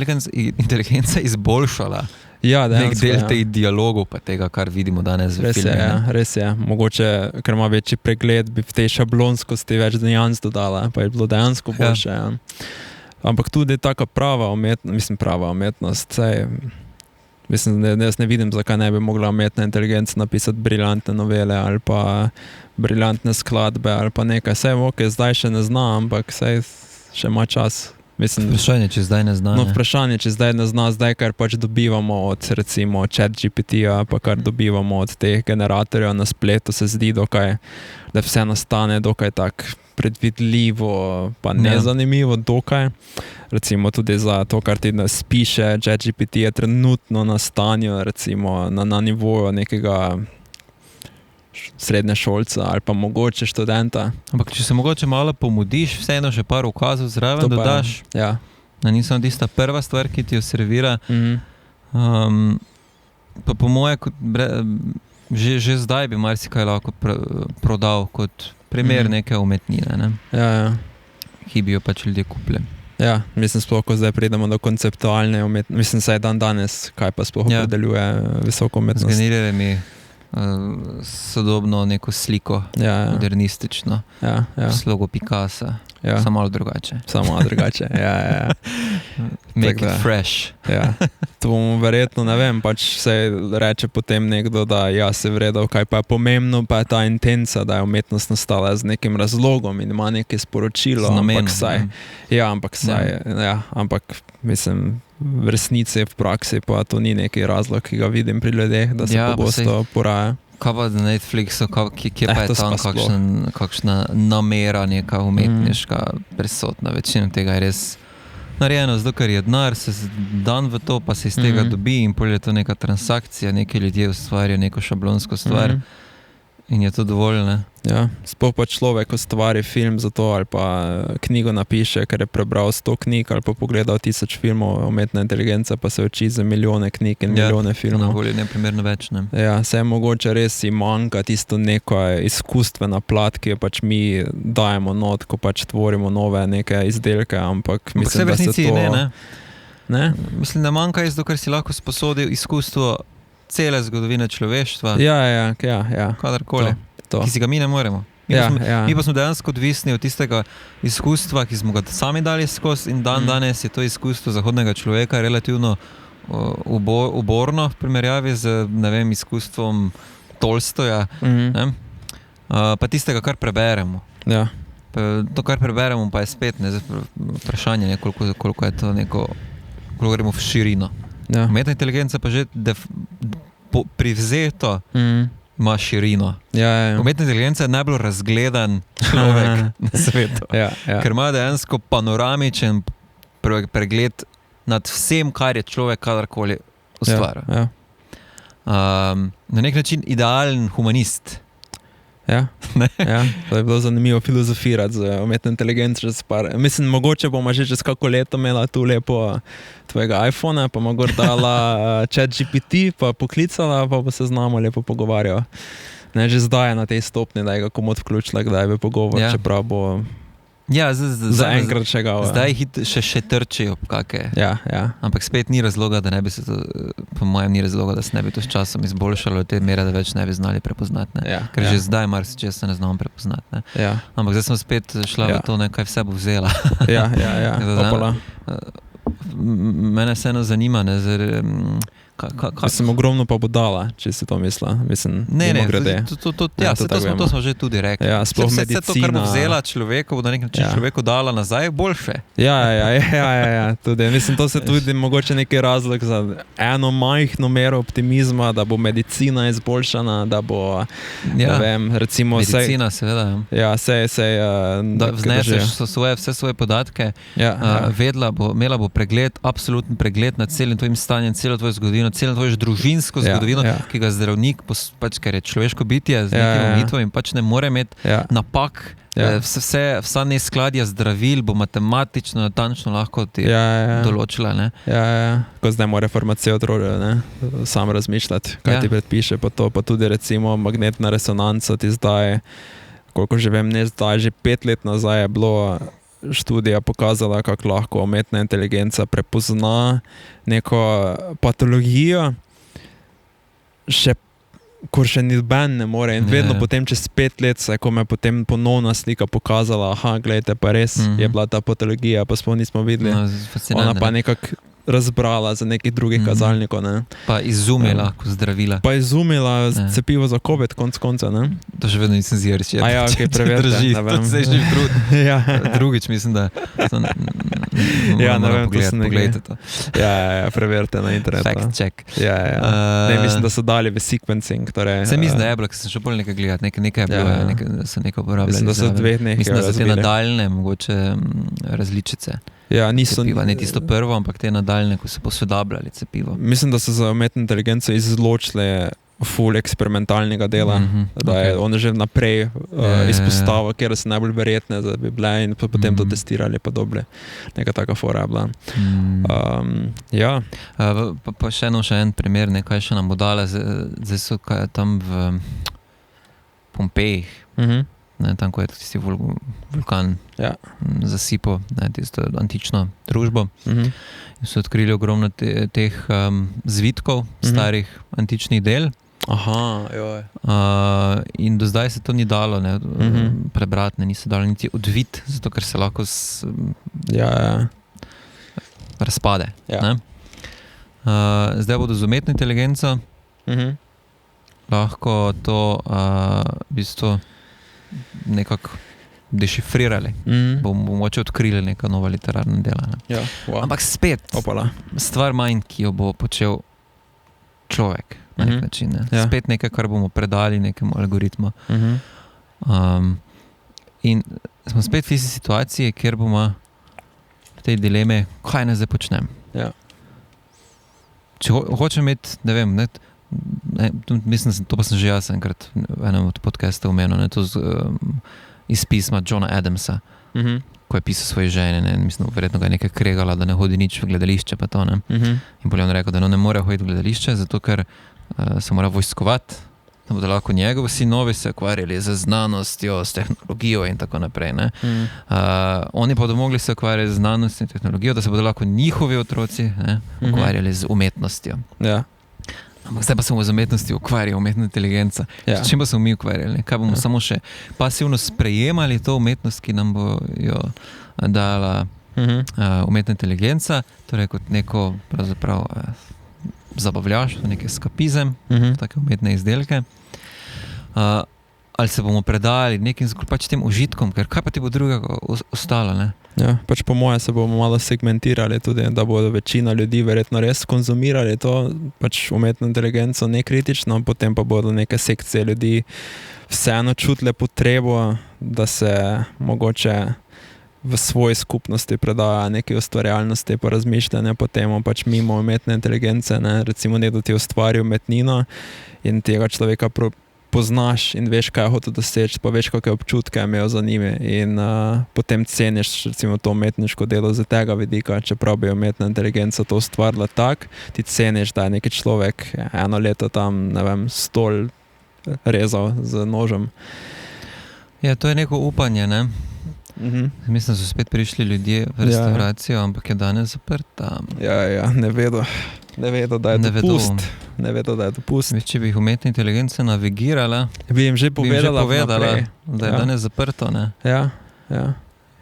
inteligenca izboljšala nek del teh dialogov pa tega, kar vidimo danes v filmih. Res je. Mogoče, ker ima večji pregled, bi v tej šablonskosti več nijans dodala, pa je bilo dejansko boljše. Ampak tudi taka prava umetnost, mislim, da jaz ne vidim, zakaj ne bi mogla umetna inteligenca napisati briljantne novele ali pa briljantne skladbe ali pa nekaj. Zdaj še ne zna, ampak še ima čas. Vprašanje, če zdaj ne zna. Vprašanje, če zdaj ne zna, zdaj kar pač dobivamo od recimo ChatGPT-ja, pa kar dobivamo od teh generatorjev na spletu, se zdi dokaj, da vse nastane dokaj tak predvidljivo, pa nezanimivo dokaj. Recimo tudi za to, kar ti spiše ChatGPT, je trenutno na stanju, recimo na nivoju nekega srednješolca ali pa mogoče študenta. Ampak če se mogoče malo pomudiš, vseeno še par ukazov zraven dodaš. Da nisem tista prva stvar, ki ti jo servira. Pa po moje, že zdaj bi marsikaj lahko prodal kot primer neke umetnine, ne? Ki bi jo pač ljudje kupili. Mislim sploh, ko zdaj pridemo do konceptualne umetnosti. Mislim, saj danes, kaj pa sploh opredeljuje visoko umetnost. Zgeneriraj mi sodobno neko sliko, modernistično, v slogu Picassa, samo malo drugače. Make it fresh. To bomo verjetno, ne vem, pač se reče potem nekdo, da se vredal, kaj pa je pomembno, pa je ta intenca, da je umetnost nastala z nekim razlogom in ima neke sporočilo, ampak mislim, v resnici, v praksi pa to ni neki razlog, ki ga vidim pri ljudeh, da se pogosto poraja. Kaj pa na Netflixu, kje pa je tam kakšna namera, neka umetniška prisotna? Večina tega je res narejeno, zato ker je denar, se dan v to, pa se iz tega dobi in potem je to neka transakcija, neki ljudje ustvarjajo neko šablonsko stvar in je to dovolj, ne? Sploh pa človek ustvari film za to ali pa knjigo napiše, ker je prebral 100 knjig ali pa pogledal 1000 filmov, umetna inteligenca pa se uči za milijone knjig in milijone filmov. Navolje neprimerno več, ne? Se mogoče res si manjka tisto neko izkustvena plat, ki jo pač mi dajemo not, ko pač tvorimo nove neke izdelke, ampak mislim, da se to... Ne? Mislim, da manjka zato, ker si lahko sposodil izkustvo cele zgodovine človeštva. Ja. Kadarkoli. Ki si ga mi ne moremo. Mi pa smo dejansko odvisni od tistega izkustva, ki smo ga sami dali skozi in danes je to izkustvo zahodnega človeka relativno uborno v primerjavi z, ne vem, izkustvom Tolstoja, ne? Pa tistega, kar preberemo. Ja. To, kar preberemo, pa je spet vprašanje, ne, koliko je to neko, koliko gremo v širino. Ja. Umetna inteligenca pa že privzeto ima širino. Ja. Umetna inteligenca je najbolj razgledan človek na svetu, Ja. ker ima dejansko panoramičen pregled nad vsem, kar je človek kadarkoli ustvaril. Ja. Na nek način idealen humanist. Ja. Ja. To je bilo zanimivo filozofirati z umetno inteligenco. Mislim, mogoče bomo že čez kako leto imela tu lepo tvojega iPhona, pa mogoče dala ChatGPT, pa poklicala, pa se z nami lepo pogovarjala. Ne, že zdaj je na tej stopni, da je ga komod vključila, kdaj bi pogovor, čeprav bo zaenkrat še ga. Zdaj še trčijo kakšne. Ja. Ampak spet ni razloga, da ne bi se to, po mojem ni razloga, da se ne bi to s časom izboljšalo do te mere, da več ne bi znali prepoznati. Ker že zdaj marsičesa ne znamo prepoznati. Ne? Ja. Ampak zdaj sem spet šla v to, kaj vse bo vzela. Ja. Mene vseeno zanima, ne, Mislim, ogromno pa bo dala, če si to misla. Mislim, to smo že tudi rekli. Ja, sploh vse medicina. To, kar bo vzela človeku, bo na nek način človeku dala nazaj, boljše. Ja, tudi. Mislim, to se tudi mogoče neki razlog za eno majhno mero optimizma, da bo medicina izboljšana, da bo, ne vem, recimo... Medicina, seveda. Ja, da vzneseš vse svoje podatke, imela bo pregled, absoluten pregled nad celim tvojim stanjem, celo tvojo zgodovino, celo tvojo družinsko zgodovino, ki ga zdravnik, pač, ker je človeško bitje z nekim omejitvom in pač ne more imeti napak, vsa neskladja zdravil bo matematično, natančno lahko ti določila. Ne? Ko zdaj mora farmacevt sam razmišljati, kaj ti predpiše, pa tudi recimo magnetna resonanca ti zdaj, koliko že vem, ne zdaj, že 5 let nazaj je bilo študija pokazala, kako lahko umetna inteligenca prepozna neko patologijo, ko še noben ne more. In vedno potem, čez 5 let, ko me potem ponovna slika pokazala, gledajte, pa res je bila ta patologija, pa sploh nismo videli. Ona pa nekako razbrala za nekih drugih kazalnikov. Ne. Pa izumila zdravila. Pa izumila cepivo za COVID, konca. Ne. To še vedno nisem zir, če drži. To se že drugič, mislim, da ne vem, pogledajte to. Ja, preverite na internetu. Fact check. Ne, mislim, da so dali v sequencing. Se mislim, da je bilo, ker sem še bolj nekaj gledati, nekaj je bilo, so nekaj uporabljali. Mislim, da so 2 dneh mislim, da so te nadaljne, mogoče različice. Ja, niso cepiva, ne tisto prvo, ampak te nadaljne, ko so posodabljali cepivo. Mislim, da so za umetno inteligenco izločili ful eksperimentalnega dela, da je on že naprej izpostavil, kjer so najbolj verjetne, da bi bile in potem to testirali podobne. Neka taka fora je bila. Pa še en primer, nekaj še nam bo dala, zdaj so tam v Pompejih, tam, ko je tisti vulkan zasipal tisto antično družbo. In so odkrili ogromno teh zvitkov, starih antičnih del. In do zdaj se to ni dalo prebrati, niso dalo niti odvit, zato ker se lahko razpade. Zdaj bodo z umetno inteligenco lahko to v bistvu nekako dešifrirali. Bomo moče odkrili neka nova literarna dela. Ampak spet stvar manj, ki jo bo počel človek na nek način. Spet nekaj, kar bomo predali nekemu algoritmu. In smo spet v tisti situaciji, kjer bomo v tej dileme, kaj naj zdaj počnem. Če hočem imeti, ne vem, mislim, to pa sem že jaz enkrat v enem od podcastov omenil, to iz pisma Johna Adamsa, ko je pisal svoje žene, mislim, verjetno ga je nekaj kregala, da ne hodi nič v gledališče, pa to, In potem on rekel, da ne more hoditi v gledališče, zato ker se mora vojskovati, da bodo lahko njegovi sinovi se ukvarjali z znanostjo, s tehnologijo in tako naprej. Oni pa bodo mogli se ukvarjati z znanostjo in tehnologijo, da se bodo lahko njihovi otroci ukvarjali z umetnostjo. Ampak zdaj pa se bomo z umetnosti ukvarjali, umetna inteligenca. Ja. S čim pa se bomo mi ukvarjali? Kaj bomo samo še pasivno sprejemali to umetnost, ki nam bo jo dala umetna inteligenca, torej kot neko pravzaprav zabavljaš, neki eskapizem, take umetne izdelke. Ali se bomo predali nekim pač tem užitkom, ker kaj pa ti bo drugega ostalo, ne? Ja, pač po moje se bomo malo segmentirali tudi, da bodo večina ljudi verjetno res konzumirali to pač umetno inteligenco nekritično, potem pa bodo neke sekcije ljudi vseeno čutile potrebo, da se mogoče v svoji skupnosti predaja neke ustvarjalnosti pa razmišljanja potem pač mimo umetne inteligence, ne? Recimo nekdo ti ustvari umetnino in tega človeka poznaš in veš, kaj je hotel doseči, pa veš, kakšne občutke je imel za njimi in potem ceniš recimo to umetniško delo z tega vidika, čeprav bi umetna inteligenca to ustvarila tak, ti ceniš, da je neki človek eno leto tam, ne vem, stol rezal z nožem. Ja, to je neko upanje, ne? Mislim, da so spet prišli ljudje v restauracijo, ampak je danes zaprta. Ja, ne vedo, da je dopust. Ne vedo, da je dopust. Če bi jih umetna inteligenca navigirala, bi jim že povedala, da je danes zaprto, ne? Ja.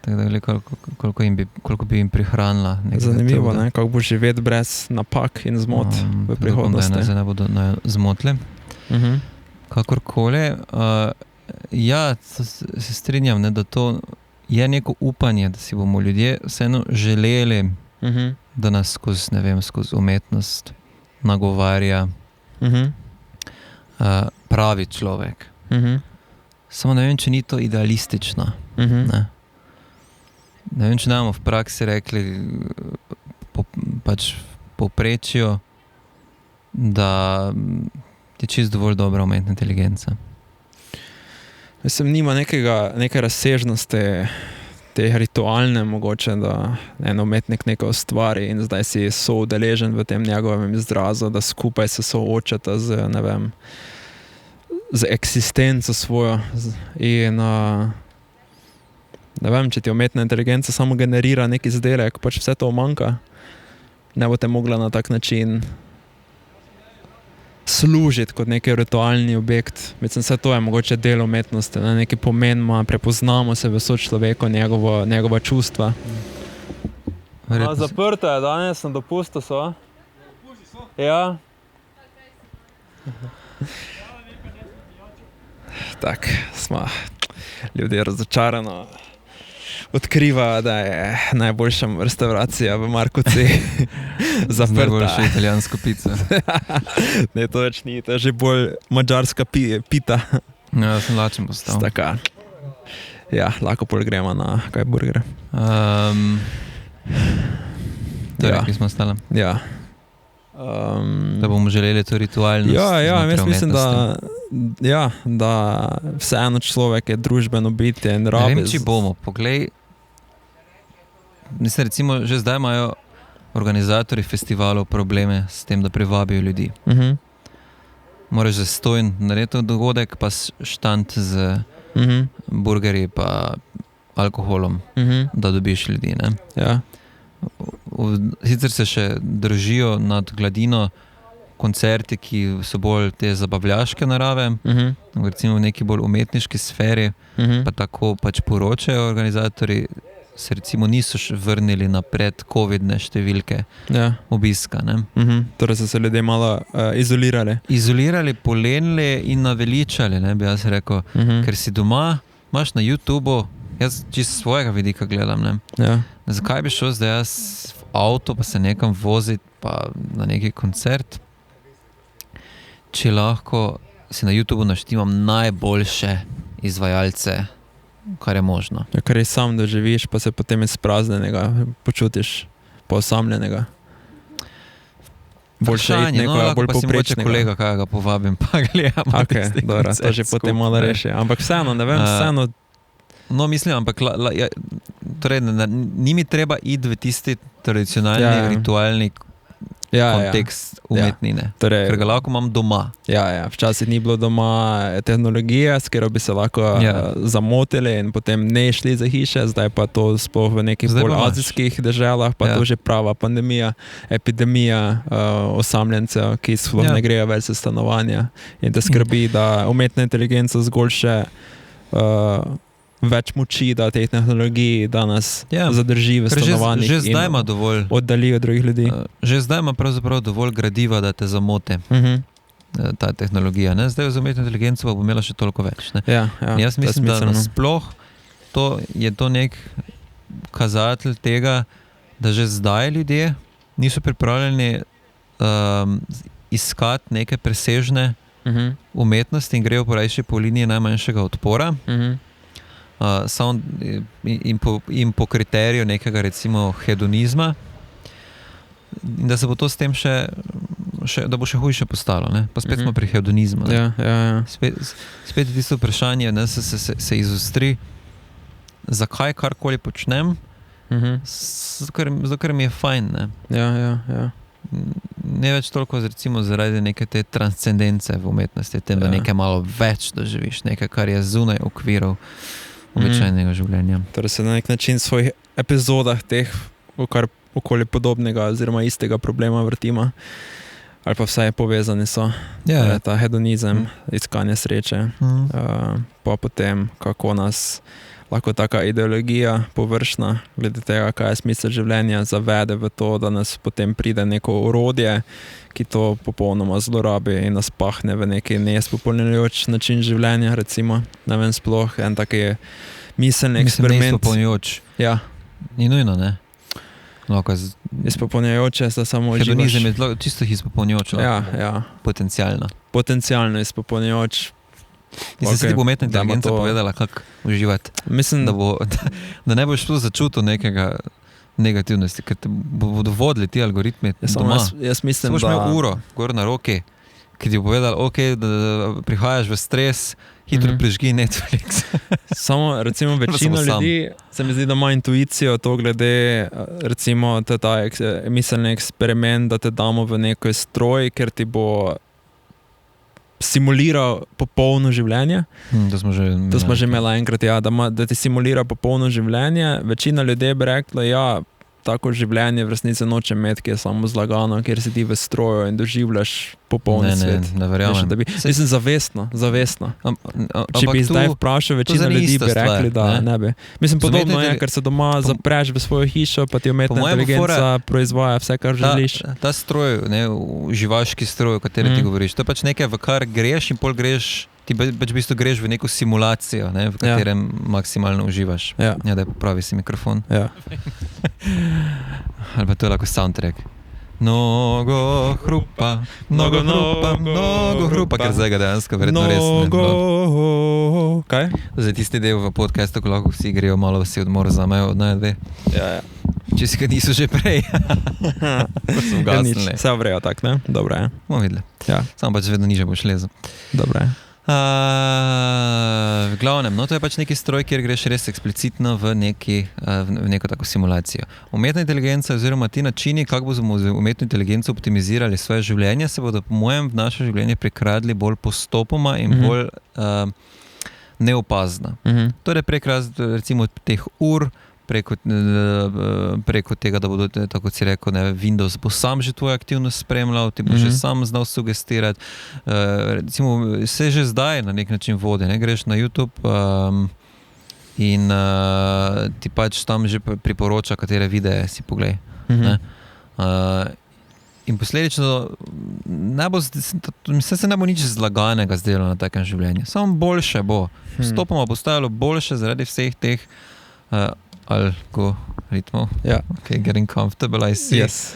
Tako da koliko bi jim prihranila. Zanimivo, ne? Kako bo živeti brez napak in zmot v prihodnosti. Da ne bodo zmotli. Kakorkoli, ja, se strinjam, ne, da to je neko upanje, da si bomo ljudje vseeno želeli, da nas skozi umetnost nagovarja pravi človek. Samo ne vem, če ni to idealistično. Ne vem, če nam v praksi rekli pač povprečju, da je čisto dovolj dobra umetna inteligenca. Mislim, nima neke razsežnosti te ritualne mogoče, da en umetnik nekaj ustvari in zdaj si soudeležen v tem njegovem izrazu, da skupaj se soočata z, ne vem, z eksistenco svojo in ne vem, če ti umetna inteligenca samo generira nek izdelek, pač vse to manjka, ne bo te mogla na tak način služiti kot neki ritualni objekt. Mislim, vse to je mogoče del umetnosti, ne? Neki pomen ima, prepoznamo se v sočloveku, njegova čustva. Zaprto je danes, na dopustu so. Ja. Tak, smo ljudje razočarano odkriva, da je najboljša restauracija v Markovci zaprta. Najboljša italijansko pico. Ne, to več ni, to je že bolj madžarska pita. Ja, sem lačen postal. Taka. Ja, lahko pol gremo na kaj burgere. Torej, ki smo ostali. Ja. Da bomo želeli to ritualnost. Ja, jaz mislim, da vseeno človek je družbeno bitje in rabi. Ne vem, če bomo, poglej, mislim, recimo, že zdaj imajo organizatorji festivalov probleme s tem, da privabijo ljudi. Moraš zastojn narediti dogodek, pa štand z burgerji pa alkoholom, da dobiš ljudi, ne? Ja. Sicer se še držijo nad gladino koncerti, ki so bolj te zabavljaške narave, recimo v neki bolj umetniški sferi, pa tako pač poročajo organizatorji, se recimo niso vrnili na pred-covidne številke obiska. Ne? Torej so se ljudje malo izolirali. Izolirali, polenili in naveličali, ne, bi jaz rekel, ker si doma, imaš na YouTubeu, jaz čisto svojega vidika gledam, ne. Ja. Zakaj bi šel zdaj jaz v avto, pa se nekam voziti, pa na neki koncert, če lahko si na YouTubeu naštimam najboljše izvajalce, kar je možno. Ja, kar je sam doživiš, pa se potem izpraznenega počutiš, pa osamljenega. Boljše iti nekoga, bolj povprečnega. Kolega, kaj ga povabim, pa gledam. Okay, dobro, to že potem malo reši. Ampak vseeno, ne vem, vseeno. No, mislim, ampak torej, ni mi treba iti v tisti tradicionalni, ritualni kontekst umetnine, Torej, ker ga lahko imam doma. Ja, včasih ni bilo doma tehnologije, s katero bi se lahko zamotili in potem ne šli za hiše, zdaj pa to sploh v nekih bolj azijskih deželah, pa to že prava pandemija, epidemija osamljencev, ki sploh ne grejo več za stanovanja in te skrbi, da umetna inteligenca zgolj še več moči, da teh tehnologij danes zadrži v stanovanjih in oddali od drugih ljudi. Že zdaj ima pravzaprav dovolj gradiva, da te zamote ta tehnologija. Ne? Zdaj z umetno inteligenco bo imela še toliko več. Ne? Jaz mislim, da nasploh je to nek kazatelj tega, da že zdaj ljudje niso pripravljeni iskati neke presežne umetnosti in grejo po liniji najmanjšega odpora. In po kriteriju nekega recimo hedonizma, in da se bo to s tem da bo še hujše postalo, ne? Pa spet smo pri hedonizmu. Spet je tisto vprašanje, ne, se izostri, zakaj karkoli počnem, zato ker mi je fajn, ne? Ne več toliko recimo zaradi neke te transcendence v umetnosti, tem, da nekaj malo več doživiš, nekaj, kar je zunaj okvirov običajnega življenja. Torej se na nek način v svojih epizodah teh okoli podobnega oziroma istega problema vrtima, ali pa vsaj povezani so. Ta hedonizem, iskanje sreče, pa potem kako nas lahko taka ideologija površna, glede tega, kaj je smisel življenja, zavede v to, da nas potem pride neko orodje, ki to popolnoma zlorabi in nas pahne v neki neizpopolnjujoč način življenja, recimo. Ne vem, sploh en taki miselni eksperiment. Neizpopolnjujoč. Ja. Ni nujno, ne? Izpopolnjujoče se samo uživaš. Hedonizem je čisto izpopolnjujoč. Potencialno. Potencialno izpopolnjujoč. Mislim, se ti bo umetna inteligenca povedala, kako uživati. Mislim, da ne boš tu začutil nekega negativnosti, ker te bodo vodili ti algoritmi doma. Jaz mislim, boš imel uro gor na roki, ki ti bo povedal, da prihajaš v stres, hitro prižgi Netflix. Samo recimo večina ljudi se mi zdi, da ima intuicijo to glede recimo ta miselni eksperiment, da te damo v nekoj stroj, ker ti bo simulira popolno življenje. To smo že imeli enkrat, da ti simulira popolno življenje. Večina ljudi bi rekla, tako življenje v resnici nočem imeti, ki je samo zlagano, kjer si ti v stroju in doživljaš popolni svet. Ne verjamem. Mislim, zavestno. Če bi zdaj vprašal, večina ljudi bi rekli, da ne bi. Mislim, podobno je, ker se doma zapreš v svojo hišo, pa ti umetna inteligenca proizvaja vse, kar želiš. Ta stroj, živaški stroj, o kateri ti govoriš, to je pač nekaj, v kar greš in pol greš, ti pač v bistvu greš v neko simulacijo, v katerem maksimalno uživaš. Da je popravi si mikrofon. Ali pa to je lahko soundtrack. Mnogo hrupa, ker zdaj ga dejansko verjetno res ne. Kaj? Zdaj tisti del v podcastu, ko lahko vsi grejo malo vsi odmor zamejo od najdve. Če si ga niso že prej. So ugasnili. Vse vrejo tak, ne? Dobro je. Bomo videli. Samo pač vedno niže boš lezel. Dobro je. V glavnem, to je pač neki stroj, kjer greš res eksplicitno v neko tako simulacijo. Umetna inteligenca oziroma ti načini, kako bomo z umetno inteligenco optimizirali svoje življenje, se bodo po mojem v naše življenje prikradli bolj postopoma in bolj neopazno. Torej prek recimo teh ur, preko tega, da bodo, tako si rekel, Windows bo sam že tvojo aktivnost spremljal, ti bo že sam znal sugestirati. Recimo, se že zdaj na nek način vodi, greš na YouTube in ti pač tam že priporoča, katere videe si poglej. In posledično se ne bo nič zlaganega zdelo na takem življenju, samo boljše bo. Postopoma bo stajalo boljše zaradi vseh teh algoritmov. Okay, getting comfortable, I see. Yes.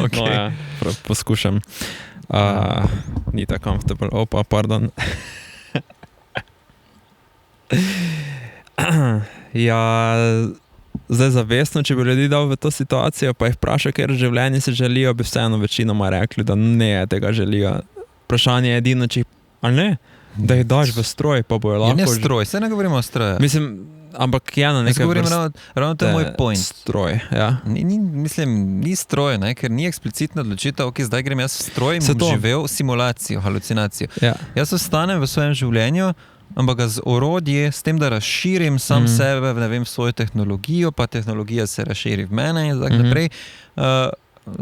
Okay. Poskušam. Ni tako comfortable. Pardon. Zdaj zavestno, če bi ljudi dal v to situacijo, pa jih vprašal, ker življenje se želijo, bi vseeno večinoma rekli, da ne tega želijo. Vprašanje je edino, če ali ne, da jih daš v stroj, pa bojo lahko... Ne stroj, se ne govorimo o stroju. Mislim, Ampak ja, na Jaz nekaj govorim ravno to je moj point. Stroj, ja. Ni stroj, ne, ker ni eksplicitna odločitev, ok, zdaj grem jaz v stroj in Se bom to. živel simulacijo, halucinacijo. Ja. Jaz ostanem v svojem življenju, ampak ga z orodji, s tem, da razširim sam sebe, ne vem, v svojo tehnologijo, pa tehnologija se razširi v mene in tako naprej,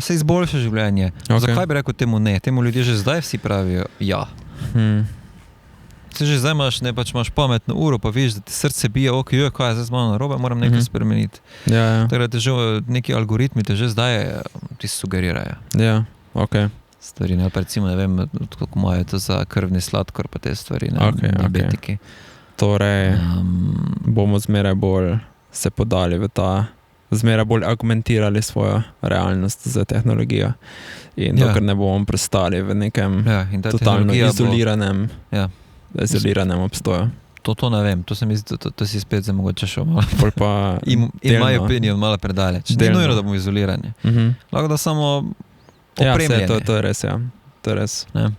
se izboljša življenje. Ok. Zakaj bi rekel temu ne? Temu ljudje že zdaj vsi pravijo ja. Se že zdaj imaš pametno uro, pa vidiš, da ti srce bije, ok, kaj je zdaj z mano narobe, moram nekaj spremeniti. Ja, Tako da te že neki algoritmi te že zdaj ti sugerirajo ja, ok. stvari, ne, pa recimo, ne vem, kako imajo to za krvni sladkor, pa te stvari, ne, Ok, diabetiki. Torej, bomo zmeraj bolj se podali v ta, zmeraj bolj argumentirali svojo realnost za tehnologijo in dokler ne bomo prestali v nekem Ja, in ta totalno tehnologija izoliranem obstoju. To ne vem, to se mi zdi, to si spet zdaj mogoče šel malo. Pol pa In my opinion malo predaleč. Ni Delno. nujno, da bomo izolirani. Lahko da samo Ja, opremljeni. to je res, ja. To je res. Ne?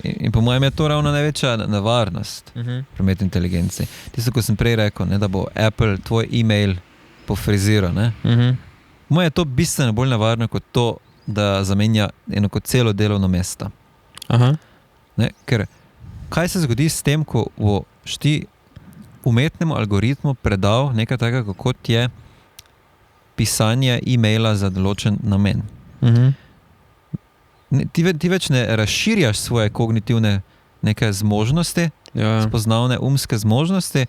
In po mojem je to ravno največja nevarnost prometne inteligence. Tisto, ko sem prej rekel, ne, da bo Apple tvoj e-mail pofriziral. Ne? Moje je to bistveno bolj nevarno kot to, da zamenja eno kot celo delovno mesto. Aha. Ne? Ker kaj se zgodi s tem, ko boš ti umetnemu algoritmu predal nekaj takega, kot je pisanje e-maila za določen namen. Ti več ne razširjaš svoje kognitivne neke zmožnosti, spoznavne umske zmožnosti,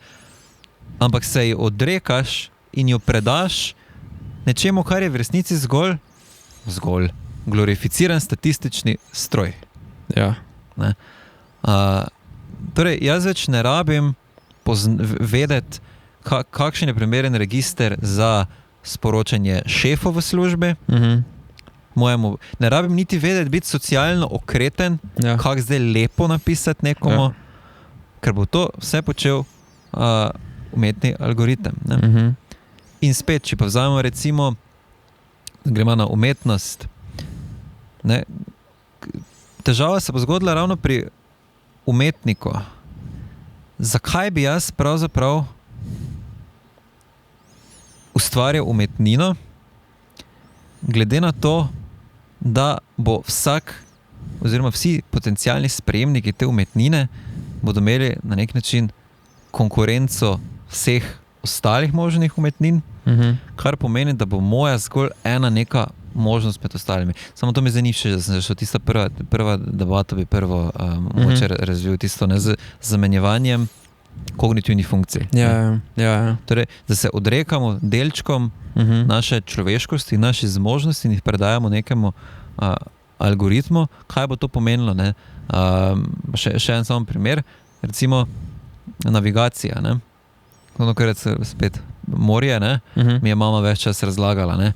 ampak se ji odrekaš in jo predaš nečemu, kar je v resnici zgolj glorificiran statistični stroj. Ja. Ne? Torej, jaz več ne rabim vedeti, kakšen je primeren register za sporočanje šefov v službi. Mojemu, ne rabim niti vedeti, biti socialno okreten, kako zdaj lepo napisati nekomu, ker bo to vse počel umetni algoritem. Ne? In spet, če pa vzamemo recimo, gremo na umetnost, ne? Težava se bo zgodila ravno pri umetniku. Zakaj bi jaz pravzaprav ustvarjal umetnino, glede na to, da bo vsak oziroma vsi potencialni sprejemniki te umetnine bodo imeli na nek način konkurenco vseh ostalih možnih umetnin, kar pomeni, da bo moja zgolj ena neka možnost med ostalimi. Samo to mi zdaj ni všeč, da sem zašel tista prva debata bi prvo mogoče razvil tisto, ne, z zamenjevanjem kognitivnih funkcij. Ja. Torej, da se odrekamo delčkom naše človeškosti, naše zmožnosti in jih predajamo nekemu algoritmu. Kaj bo to pomenilo? Ne? Še en samo primer, recimo navigacija. Ne? Spet morje, ne? Mi je mama več čas razlagala, ne?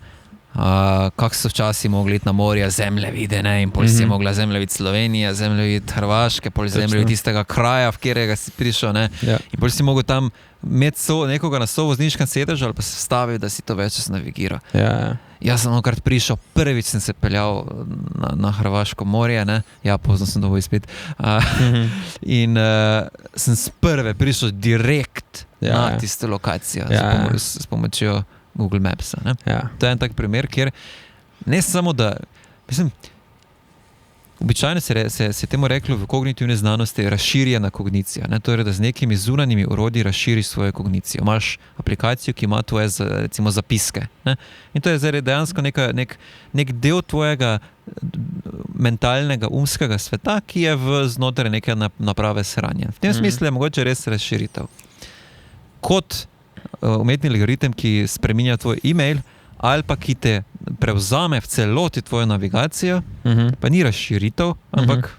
Kako so včasih mogli iti na morje, zemljevide, ne? In pol si je mogla zemljevid Slovenije, zemljevid Hrvaške, pol zemljevid tistega kraja, v katerega si prišel, ne? Ja. In pol si mogel tam imeti nekoga na sovozniškem sedežu ali pa se vstavil, da si to več čas navigiral. Ja. Jaz sem enkrat prišel, prvič sem se peljal na Hrvaško morje, ne? Ja, pozno sem dobil izpit. In sem s prve prišel direkt na tisto lokacijo s pomočjo Google Maps. Ne? Ja. To je en tak primer, kjer ne samo da, mislim, običajno se temu reklo v kognitivni znanosti razširjena kognicija. Ne? Torej, da z nekimi zunanjimi orodji razširiš svojo kognicijo. Imaš aplikacijo, ki ima tvoje recimo zapiske. Ne? In to je zdaj dejansko nek del tvojega mentalnega, umskega sveta, ki je znotraj neke naprave shranjen. V tem smislu je mogoče res razširitev. Kot umetni algoritem, ki spreminja tvoj e-mail ali pa ki te prevzame v celoti tvojo navigacijo, pa ni razširitev, ampak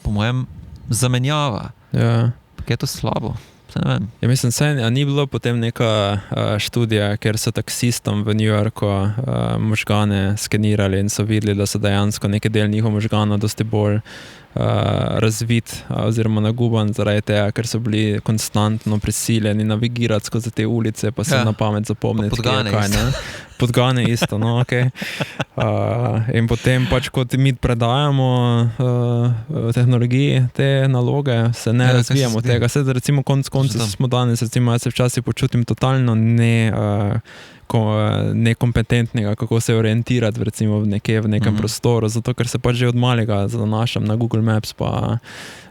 po mojem zamenjava. Ja. Pa je to slabo? Ne vem. Ja, mislim, ni bilo potem neka študija, kjer so taksistom v New Yorku možgane skenirali in so videli, da so dejansko neki del njihov možganov dosti bolj razvit oziroma naguban zaradi tega, ker so bili konstantno prisiljeni navigirati skozi te ulice, pa se na pamet zapomniti, kaj, ne. podgane isto, no, ok. In potem pač, kot mi predajamo tehnologiji, te naloge, se ne razvijamo tega. Sedaj recimo konec smo danes, recimo jaz se včasih počutim totalno nekompetentnega, kako se orientirati recimo v nekem prostoru, zato ker se pač že od malega zanašam na Google Maps pa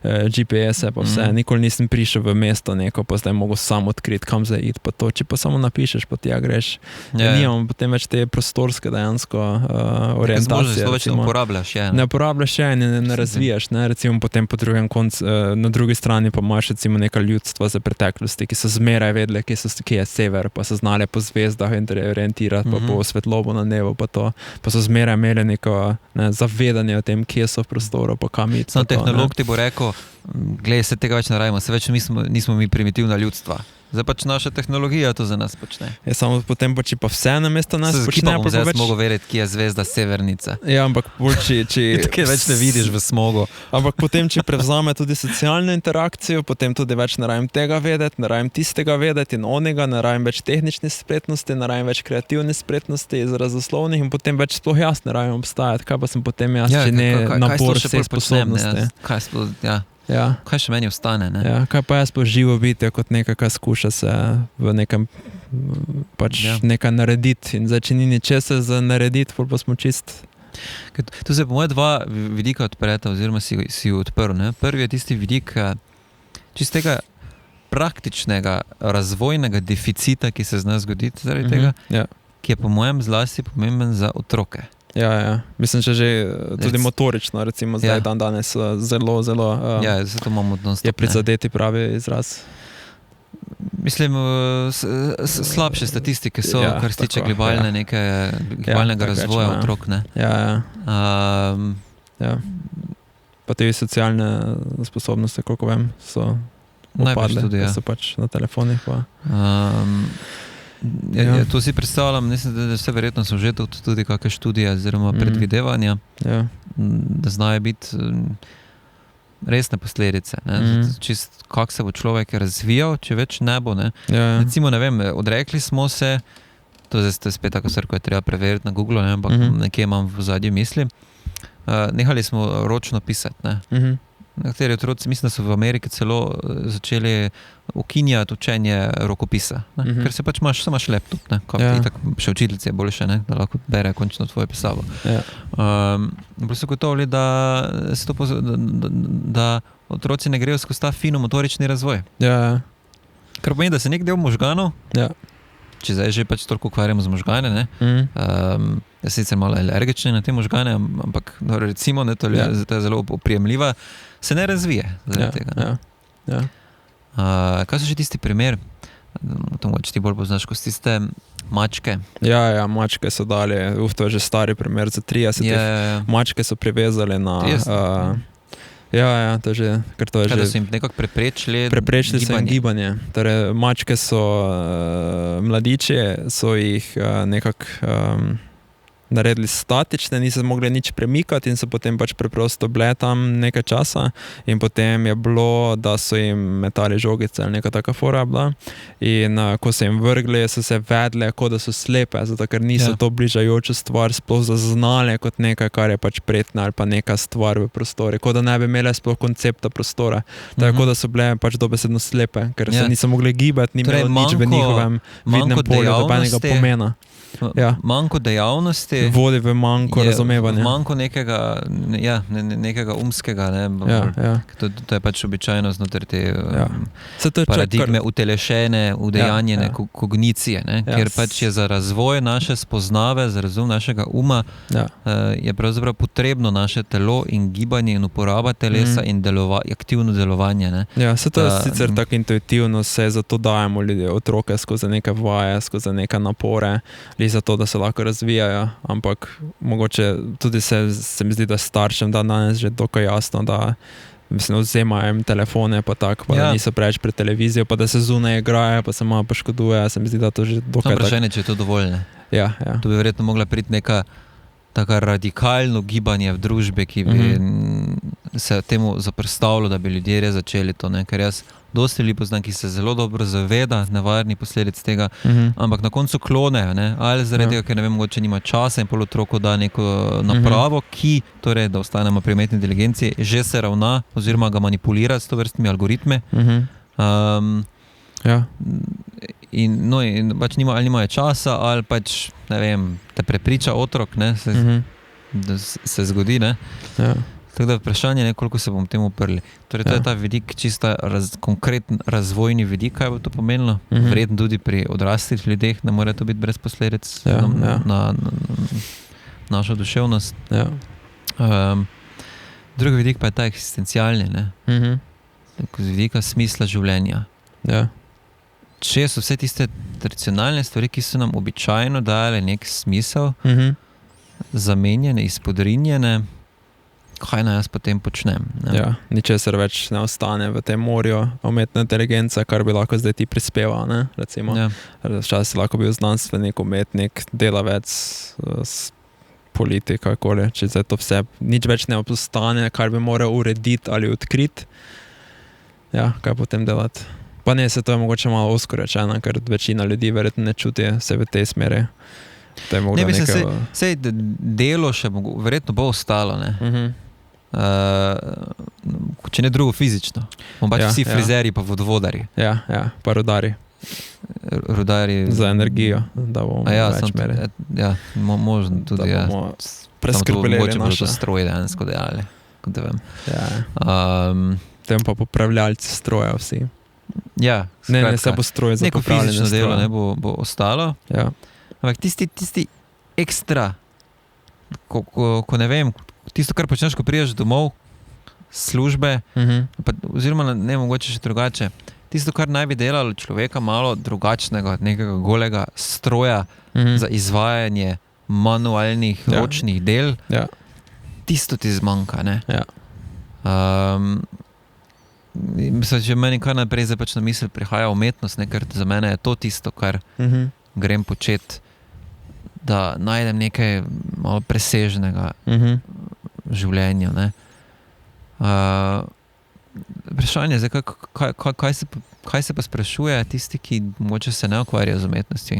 GPS-e pa vse. Nikoli nisem prišel v mesto neko, pa zdaj mogo sam odkriti, kam zdaj iti pa to. Če pa samo napišeš, pa tja greš. Nimam potem več te prostorske dejansko orientacije. Ne uporabljaš, Ne uporabljaš in ne razvijaš. Ne? Recimo potem po drugem koncu, na drugi strani pa imaš recimo neka ljudstva za preteklosti, ki so zmeraj vedle, kje je sever, pa so znali po zvezdah orientirati, pa po svetlobo na nebu, pa to. Pa so zmeraj imeli neko zavedanje o tem, kje so v prostoru, pa kam iti. Tehnolog ti bo rekel, glej, se tega več ne radimo, se več nismo mi primitivna ljudstva. Zdaj pač naša tehnologija to za nas počne. Samo potem pa, če pa vse namesto nas počne, pa zdaj mogo veriti, kje je zvezda severnica. Ja, ampak če tukaj več ne vidiš v smogu. Ampak potem, če prevzame tudi socialno interakcijo, potem tudi več ne rabim tega vedeti, ne rabim tistega vedeti in onega, ne rabim več tehnične spretnosti, ne rabim več kreativne spretnosti, izrazoslovnih in potem več sploh jaz ne rabim obstajati. Kaj pa sem potem jaz, če ne napor vseh sposobnosti? Kaj še meni ostane, ne? Ja, kaj pa jaz pa živo biti, kot nekaj, kaj skuša se v nekem pač nekaj narediti in zdaj, če ni ničesar za narediti, pa smo čist. Tu se po moje dva vidika odpreta, oziroma si jo odprl, ne? Prvi je tisti vidik čistega praktičnega razvojnega deficita, ki se zna zgoditi zaradi tega, ki je po mojem zlasti pomemben za otroke. Ja. Mislim, že tudi motorično, recimo zdaj danes zelo zato imamo je prizadeti pravi izraz. Mislim, slabše statistike so, kar se tiče globalnega razvoja otrok, ne? Ja. Pa te socialne sposobnosti, koliko vem, so upadle, tudi, so pač na telefonih pa. To si predstavljam, mislim, da vse verjetno so že tudi kakšne študije oziroma predvidevanja, da znajo biti resne posledice. Čist kako se bo človek razvijal, če več ne bo. Ne? Recimo, ne vem, odrekli smo se, to je spet tako stvar, ko je treba preveriti na Google, ne? Ampak nekje imam v zadnji misli, nehali smo ročno pisati. Ne? Nekateri otroci, mislim, da so v Ameriki celo začeli ukinjati učenje rokopisa, ker se pač imaš laptop, ne, tako še učiteljice je boljše, ne, da lahko bere končno tvoje pisavo. Bolj so gotovili, da otroci ne grejo skozi ta finomotorični razvoj. Kar pomeni, da se nek del možganov, če zdaj že pač toliko ukvarjamo z možgane, ne, jaz sicer malo alergični na te možgane, ampak recimo, ne, to je zelo oprijemljiva, se ne razvije zaradi tega. Kaj so še tisti primer? To mogoče ti bolj poznaš, ko tiste mačke. Ja, mačke so dali, to je že stari primer za 30. Mačke so privezali na... Ja, to je že... Kaj da so jim nekako preprečili so jim gibanje. Torej, mačke so mladiče, so jih nekako naredili statične, niso mogli nič premikati in so potem pač preprosto bile tam nekaj časa in potem je bilo, da so jim metali žogice ali neka taka fora bila in ko so jim vrgli, so se vedle, kot da so slepe, zato ker niso to bližajočo stvar sploh zaznale kot nekaj, kar je pač pretna ali pa neka stvar v prostori, kot da ne bi imele sploh koncepta prostora. Tako da so bile pač dobesedno slepe, ker se niso mogli gibati, ni imelo nič v njihovem vidnem polju dobenega pomena. Manko dejavnosti vodi v manko razumevanja. Manko nekega umskega, to je pač običajno znotraj te paradigme utelešene, udejanjene kognicije, ker pač je za razvoj naše spoznave, za razum našega uma je pravzaprav potrebno naše telo in gibanje in uporaba telesa in aktivno delovanje. Se to je sicer tako intuitivno, se zato dajemo ljudje, otroke skozi neke vaje, skozi neke napore, zato, da se lahko razvijajo, ampak mogoče tudi se mi zdi, da staršem danes že dokaj jasno, da vzemajo jim telefone pa tako, pa da niso preveč pred televizijo, pa da se zunaj igrajo, pa se malo poškoduje, se mi zdi, da to že dokaj tako. Vprašanje, če je to dovolj, ne? To bi verjetno mogla priti neka tako radikalno gibanje v družbi, ki bi se temu zaprstavilo, da bi ljudje res začeli to, ne? Ker jaz dosti ljudi poznam, ki se zelo dobro zaveda nevarnih posledic tega, ampak na koncu klonejo, ne? Ali zaradi tega, ker ne vem, mogoče nima časa in pol otroku da neko napravo, ki, torej, da ostanemo pri umetni inteligenci, že se ravna oziroma ga manipulira s tovrstnimi algoritmi. In pač nimajo časa, ali pač, ne vem, te prepriča otrok, ne, da se zgodi, ne. Tako da vprašanje je, koliko se bomo temu uprli. Torej, to je ta vidik, čista konkreten razvojni vidik, kaj bo to pomenilo. Verjetno tudi pri odraslih ljudeh, ne more to biti brez posledic na našo duševnost. Drugi vidik pa je ta eksistencialni, ne. Z vidika smisla življenja. Če so vse tiste tradicionalne stvari, ki so nam običajno dajale nek smisel, zamenjene, izpodrinjene, kaj naj jaz potem počnem? Ne? Ničesar več ne ostane v tem morju umetna inteligenca, kar bi lahko zdaj ti prispeval, ne? Recimo. Včasih lahko bil znanstvenik, umetnik, delavec, politik, kakoli. Če zdaj to vse nič več ne ostane, kar bi moral urediti ali odkriti, kaj potem delati? Pa ne, se to je mogoče malo osko rečeno, ker večina ljudi verjetno ne čuti se v tej smeri. Ne, mislim, sej delo še verjetno bo ostalo, ne? Če ne drugo fizično. Pač vsi frizeri pa vodovodari. Pa rudari. Rudari. Za energijo, da bomo več meri. Možno tudi, da bomo preskrbeli naše stroje dejansko dejali, kot da vem. Tem pa popravljalci stroja vsi. Skratka, ne se bo stroj za popravljanje neko fizično delo ne bo ostalo. Ampak tisti ekstra, ko ne vem, tisto, kar počneš, ko priješ domov, službe, oziroma ne mogoče še drugače, tisto, kar naj bi delalo človeka malo drugačnega, nekega golega stroja za izvajanje manualnih ročnih del, tisto ti zmanjka, ne? Mislim, že meni kar naprej zdaj pač na misel prihaja umetnost, ne, ker za mene je to tisto, kar grem početi, da najdem nekaj malo presežnega življenja, ne. Vprašanje je, kaj se pa sprašuje tisti, ki mogoče se ne ukvarja z umetnostjo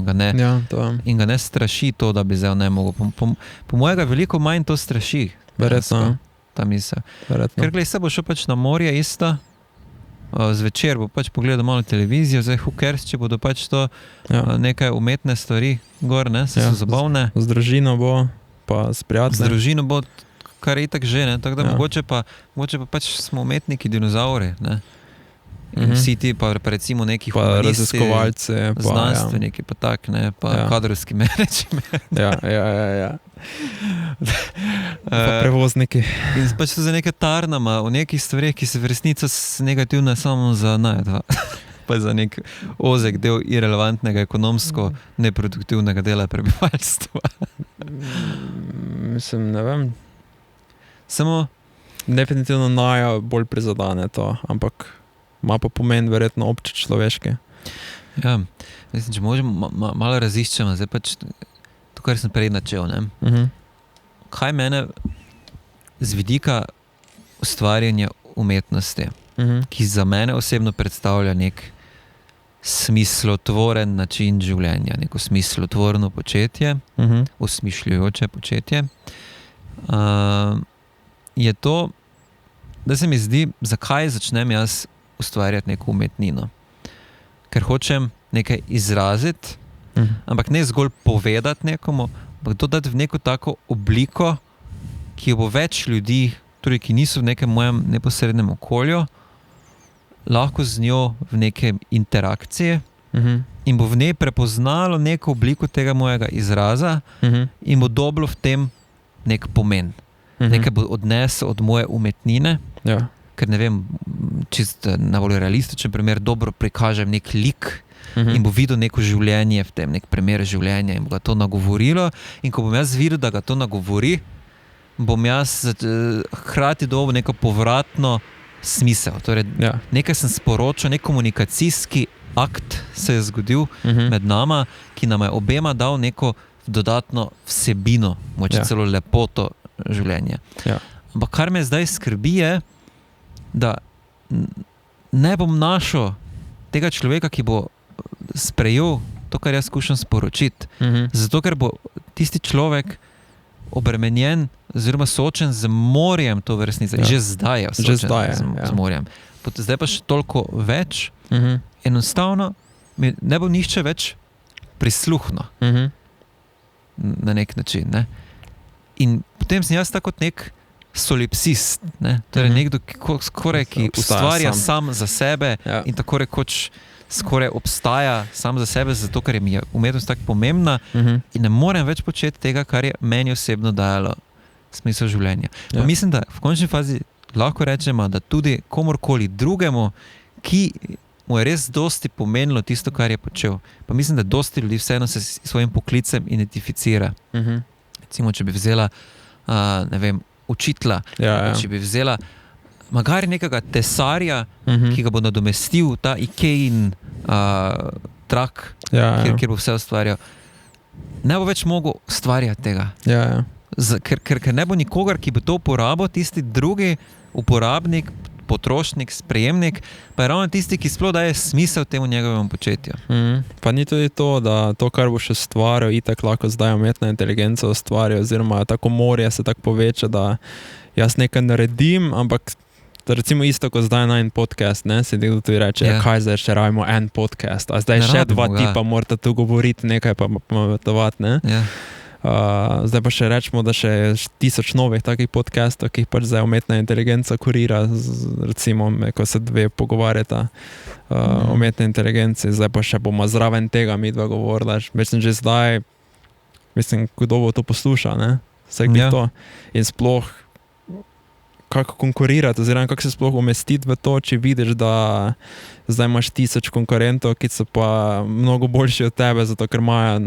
in ga ne straši to, da bi zdaj ne mogel. Po mojega veliko manj to straši. Verjetno. Ta misel. Ker glej, se bo šel pač na morje isto, zvečer bo pač pogledal malo televizijo, zdaj who cares, če bodo pač to nekaj umetne stvari gor, ne, so zabavne. Z družino bo, pa s prijatelji. Z družino bo, kar je itak že, ne, tako da mogoče pa pač smo umetniki dinozauri, ne. In vsi ti pa recimo neki humanisti, znanstveniki, pa tak, ne, pa kadrovski menedžment. Pa prevozniki. In pač so za neke tarnama v nekih stvareh, ki se v resnici negativne samo za najedva. Pa za nek ozek del irelevantnega, ekonomsko neproduktivnega dela prebivalstva. Mislim, ne vem. Samo definitivno najbolj prizadane to, ampak ima pa pomen verjetno obče človeške. Mislim, če možemo malo raziščemo, zdaj pač to, kar sem prej načel, ne? Kaj mene z vidika ustvarjanja umetnosti, ki za mene osebno predstavlja nek smislotvoren način življenja, neko smislotvorno početje, osmišljujoče početje, je to, da se mi zdi, zakaj začnem jaz ustvarjati neko umetnino. Ker hočem nekaj izraziti, ampak ne zgolj povedati nekomu, ampak dodati v neko tako obliko, ki jo bo več ljudi, torej ki niso v nekem mojem neposrednem okolju, lahko z njo v neke interakcije in bo v njej prepoznalo neko obliko tega mojega izraza in bo dobilo v tem nek pomen. Nekaj bo odnesel od moje umetnine, ker ne vem, čist najbolj realističen primer, dobro prikažem nek lik in bo videl neko življenje v tem, nek primer življenja in bo ga to nagovorilo in ko bom jaz videl, da ga to nagovori, bom jaz hkrati dobil neko povratno smisel. Torej, nekaj sem sporočil, nek komunikacijski akt se je zgodil med nama, ki nam je obema dal neko dodatno vsebino, moče celo lepoto življenja. Ampak kar me zdaj skrbi je, da ne bom našel tega človeka, ki bo sprejel to, kar jaz skušam sporočiti. Zato, ker bo tisti človek obremenjen oziroma soočen z morjem to vrstnice. Že zdaj je soočen z morjem. Zdaj pa še toliko več. Enostavno mi ne bo nihče več prisluhnil na nek način. Ne? In potem sem jaz tako kot nek solipsist. Ne? Torej nekdo, ki ustvarja sam za sebe in tako rekoč skoraj obstaja sam za sebe, zato ker mi je umetnost tako pomembna in ne morem več početi tega, kar je meni osebno dajalo smisel življenja. Pa mislim, da v končni fazi lahko rečemo, da tudi komorkoli drugemu, ki mu je res dosti pomenilo tisto, kar je počel. Pa mislim, da dosti ljudi vseeno se s svojim poklicem identificira. Recimo, če bi vzela, ne vem, učitla, če bi vzela magari nekega tesarja, ki ga bo nadomestil ta Ikein trak, kjer bo vse ustvarjal. Ne bo več mogel ustvarjati tega. Ker ne bo nikogar, ki bo to uporabil, tisti drugi uporabnik, potrošnik, sprejemnik, pa je ravno tisti, ki sploh daje smisel temu njegovemu početju. Pa ni tudi to, da to, kar boš ustvarjal, itak lahko zdaj umetna inteligenca ustvarja, oziroma tako morje se tako poveča, da jaz nekaj naredim, ampak recimo isto kot zdaj na en podcast, ne, se nekdo tudi reče, kaj zdaj še rabimo en podcast, a zdaj še dva tipa morata tu govoriti, nekaj pa pametovati, ne. Zdaj pa še rečemo, da še 1000 novih takih podcastov, ki jih pač zdaj umetna inteligenca kurira, recimo, ko se dve pogovarjata umetne inteligence, zdaj pa še bomo zraven tega mi dva govorila. Mislim, že zdaj, kdo bo to posluša, ne? Vsak bi to. In sploh, kako konkurirati, oziroma kako se sploh umestiti v to, če vidiš, da zdaj imaš 1000 konkurentov, ki so pa mnogo boljši od tebe, zato ker imajo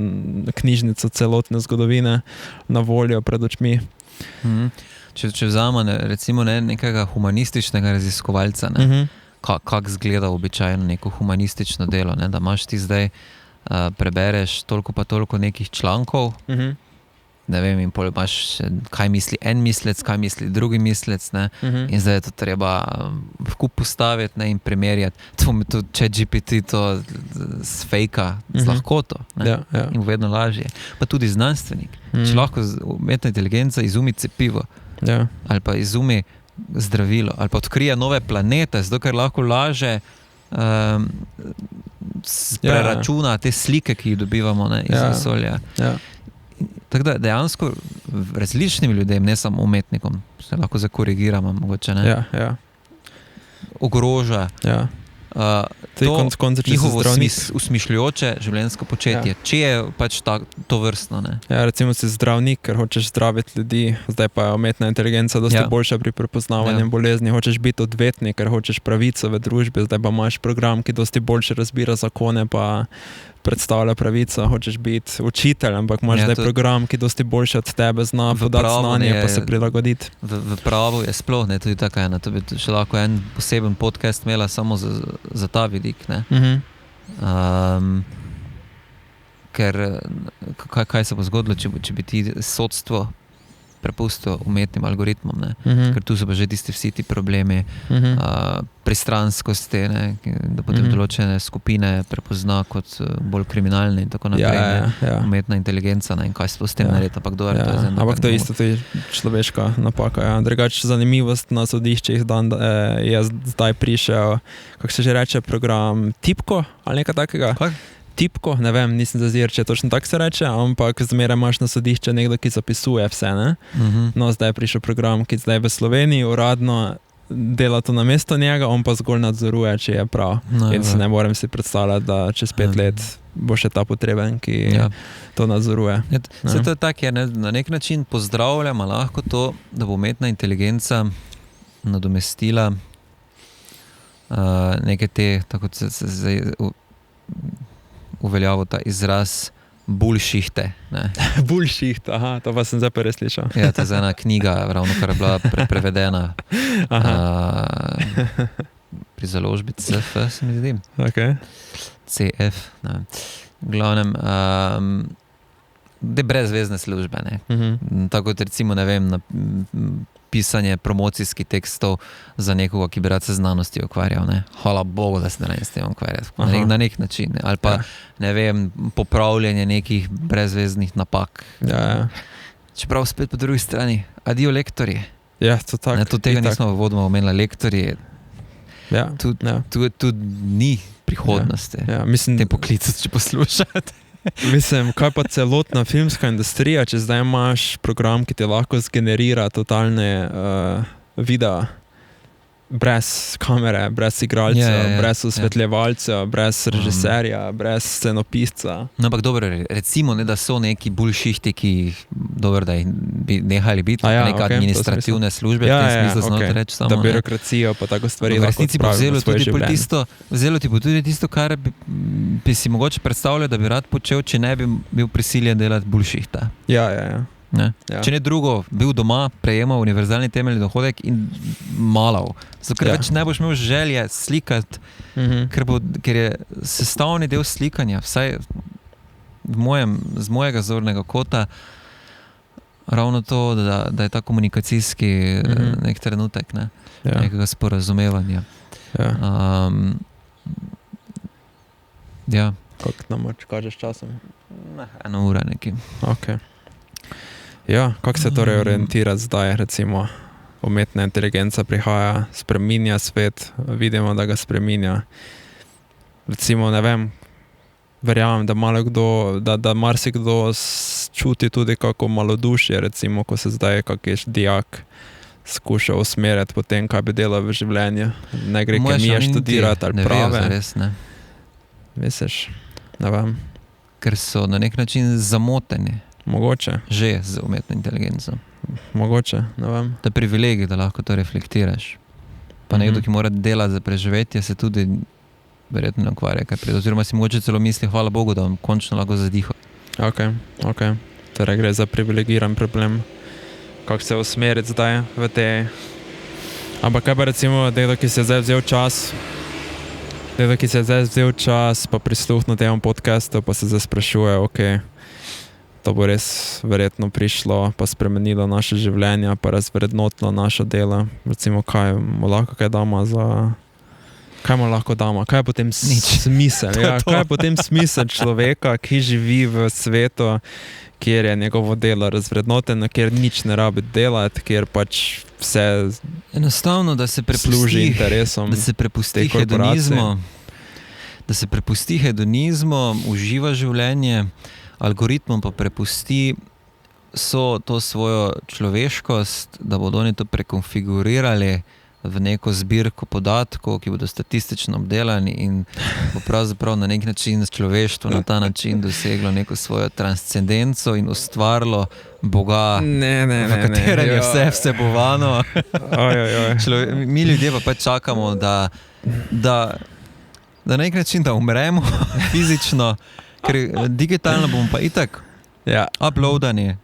knjižnico celotne zgodovine na voljo pred očmi. Če vzamemo recimo nekega humanističnega raziskovalca, kako zgleda običajno neko humanistično delo, ne? Da imaš ti zdaj, prebereš toliko pa toliko nekih člankov, ne vem, in pol imaš, kaj misli en mislec, kaj misli drugi mislec, ne, in zdaj je to treba v kup postaviti, ne, in primerjati. To ChatGPT to sfejka z lahkoto, ne, in vedno lažje. Pa tudi znanstvenik. Če lahko umetna inteligenca izumi cepivo, ali pa izumi zdravilo, ali pa odkrije nove planete, zato ker lahko laže preračuna te slike, ki jih dobivamo, ne, iz vesolja. Tako da dejansko različnim ljudem, ne samo umetnikom, se lahko zakorigiramo mogoče, ne? Ogroža to njihovo usmišljujoče življenjsko početje, če je pač to vrstno, ne? Recimo si zdravnik, ker hočeš zdraviti ljudi, zdaj pa je umetna inteligenca dosti boljša pri prepoznavanju bolezni, hočeš biti odvetnik, ker hočeš pravico v družbi, zdaj pa imaš program, ki dosti boljše razbira zakone, pa predstavlja pravico, hočeš biti učitelj, ampak imaš zdaj program, ki dosti boljše od tebe zna podati znanje, pa se prilagoditi. V pravu je sploh, ne, tudi tako ena, to bi še lahko en poseben podcast imela samo za ta vidik, ne. Ker kaj se bo zgodilo, če bi ti sodstvo prepustil umetnim algoritmom, ne? Ker tu so pa že vsi ti problemi pristranskosti, ne? Da potem določene skupine prepozna kot bolj kriminalne in tako naprej, umetna inteligenca, ne? In kaj se s tem naredi, ampak kdo je to? Ampak to je isto tudi človeška napaka. Drugače zanimivost na sodiščih je zdaj prišel, kako se že reče, program Tipko ali nekaj takega. Tipko, ne vem, nisem zazir, če točno tako se reče, ampak zmeraj imaš na sodišče nekdo, ki zapisuje vse, ne? No, zdaj je prišel program, ki zdaj v Sloveniji uradno dela to namesto njega, on pa zgolj nadzoruje, če je prav. In se ne morem si predstavljati, da čez 5 let bo še ta potreben, ki to nadzoruje. Se to je tak, na nek način pozdravljamo lahko to, da bo umetna inteligenca nadomestila neke te, tako se uveljavil ta izraz bullshite. Bullshit, to pa sem zdaj pa res slišal. Ja, to je ena knjiga, ravno kar je bila prevedena pri založbi CF, se mi zdi. Okay. CF, ne. V glavnem, brezvezne službe. Ne? Tako kot recimo, ne vem, pisanje promocijskih tekstov za nekoga, ki bi rad se znanostjo ukvarjal. Ne? Hvala Bogu, da se ne s tem ukvarjati. Na nek način. Ne? Ali pa, ne vem, popravljanje nekih brezveznih napak. Ja. Čeprav spet po drugi strani, adijo lektorji. Ja, to tako. Tudi tega nismo vodoma omenili, lektorji. Ja. Tu ni prihodnosti. Ja. Mislim, te poklice, če poslušate. Mislim, kaj pa celotna filmska industrija, če zdaj imaš program, ki ti lahko zgenerira totalne videa, brez kamere, brez igralcev, brez osvetljevalcev, brez režiserja, brez scenopisca. No, ampak dobro, recimo, ne, da so neki bullshiti, ki dobro, da bi nehali biti neka administrativne službe, v tem smislu znamo reči samo. Da birokracijo pa tako stvari v resnici bo vzelo ti bo tudi tisto, kar bi si mogoče predstavljal, da bi rad počel, če ne bi bil prisiljen delati bullshita. Ja. Ne? Ja. Če ne drugo, bil doma, prejemal univerzalni temeljni dohodek in malal. Zato, ker več ne boš imel želje slikati, ker je sestavni del slikanja, vsaj z mojega zornega kota, ravno to, da je ta komunikacijski nek trenutek, nekega sporazumevanja. Ja. Kako nam kažeš časom? 1 ura nekaj. Ok. Ja, kako se torej orientira zdaj, recimo, umetna inteligenca prihaja, spreminja svet, vidimo, da ga spreminja. Recimo, ne vem, verjamem, da marsikdo čuti tudi kako malodušje, recimo, ko se zdaj kakš dijak skuša usmerjati po tem, kaj bi delal v življenju. Ne gre kemije študirati ali prave. Ne vejo zares, ne. Misliš? Ne vem. Ker so na nek način zamoteni. Mogoče. Že z umetno inteligenco. Mogoče, ne vem. To je privilegij, da lahko to reflektiraš. Pa nekdo, ki mora delati za preživetje, se tudi verjetno ne ukvarja. Oziroma si mogoče celo misli, hvala Bogu, da vam končno lahko zadiha. Ok. Torej gre za privilegiran problem. Kako se usmeriti zdaj v te... Ampak kaj pa recimo, nekdo, ki se je zdaj vzel čas, pa prisluhnil temu podcastu, pa se zdaj sprašuje, to bo res verjetno prišlo, pa spremenilo naše življenje, pa razvrednotilo naše delo. Recimo, kaj mu lahko damo kaj je potem smisel? Kaj je potem smisel človeka, ki živi v svetu, kjer je njegovo delo razvrednoteno, kjer nič ne rabi delati, kjer pač vse enostavno, da se služi interesom, da se prepusti hedonizmu, uživa življenje, algoritmom pa prepusti to svojo človeškost, da bodo oni to prekonfigurirali v neko zbirko podatkov, ki bodo statistično obdelani in bo pravzaprav na nek način človeštvo na ta način doseglo neko svojo transcendenco in ustvarilo Boga, v katerem je vse vsebovano. Mi ljudje pa čakamo, da na nek način, da umremo fizično, ker digitalno bomo pa itak uploadani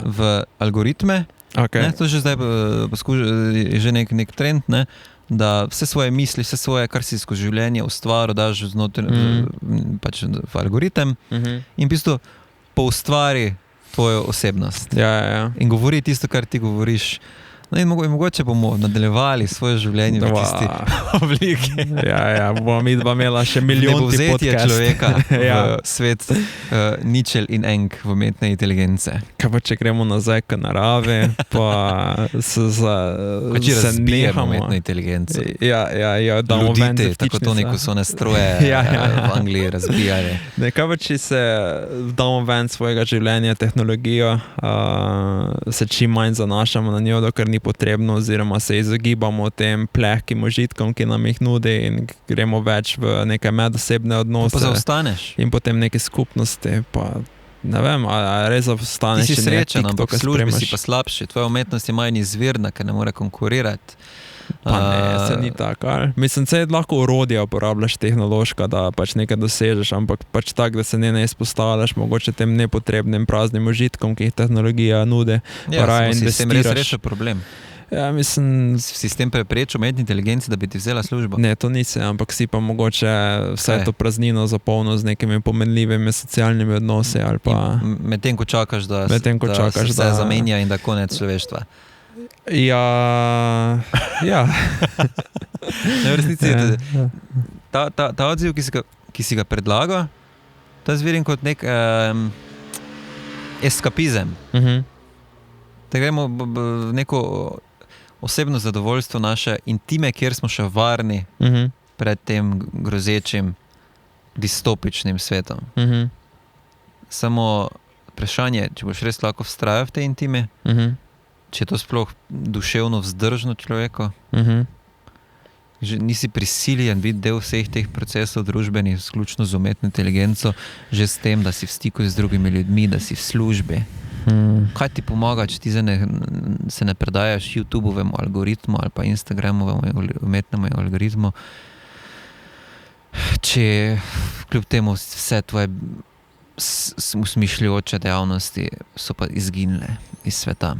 v algoritme. To je že zdaj že nek trend, ne? Da vse svoje misli, vse svoje, kar si skozi življenje ustvaril, daš znotraj v algoritem in v bistvu poustvari tvojo osebnost. In govori tisto, kar ti govoriš. No in mogoče bomo nadaljevali svoje življenje v tisti obliki. Bomo mi dva imela še milijonti podcast. Človeka v svet ničel in enk v umetne inteligence. Kaj pa če gremo nazaj k naravi, pa se nehamo umetne inteligence. damo ven Ludite, tako to neko so nastroje v Angliji razbijali. Kaj pa če se damo ven svojega življenja, tehnologijo, se čim manj zanašamo na njo, dokler ni potrebno, oziroma se izogibamo tem plehkim užitkom, ki nam jih nudi, in gremo več v neke medosebne odnose. Pa zaostaneš. In potem neke skupnosti, pa ne vem, ali res zaostaneš. Ti si srečen, ampak v službi si pa slabši. Tvoja umetnost je manj izvirna, ker ne more konkurirati. Pa ne, se ni tako. Mislim, se lahko orodje uporabljaš tehnološka, da pač nekaj dosežeš, ampak pač tako, da se ne izpostavljaš mogoče tem nepotrebnim praznim užitkom, ki jih tehnologija nudi. Ja, samo si s tem res rešil problem. Ja, mislim, Si s tem preprečil umetni inteligenci, da bi ti vzela službo? ne, to nisi, ampak si pa mogoče vse Kaj? to praznino zapolnil z nekimi pomenljivimi socialnimi odnosi ali pa... Medtem ko čakaš, da, Medtem ko čakaš, se vse da- zamenja in da konec človeštva. Ja, ja. Ne, v resnici Ja, je ja. ta odziv, ki si ga predlagal, to jaz vidim kot nek eskapizem. Da gremo v neko osebno zadovoljstvo naše intime, kjer smo še varni pred tem grozečim distopičnim svetom. Samo vprašanje, če boš res lahko vztrajal v tej intime, če je to sploh duševno vzdržno človeku, že nisi prisiljen biti del vseh teh procesov družbenih, vključno z umetno inteligenco, že s tem, da si v stiku z drugimi ljudmi, da si v službi. Kaj ti pomaga, če ti se ne predajaš YouTubeovemu algoritmu ali pa Instagramovemu umetnemu algoritmu, če kljub temu vse tvoje usmišljujoče dejavnosti so pa izginile iz sveta.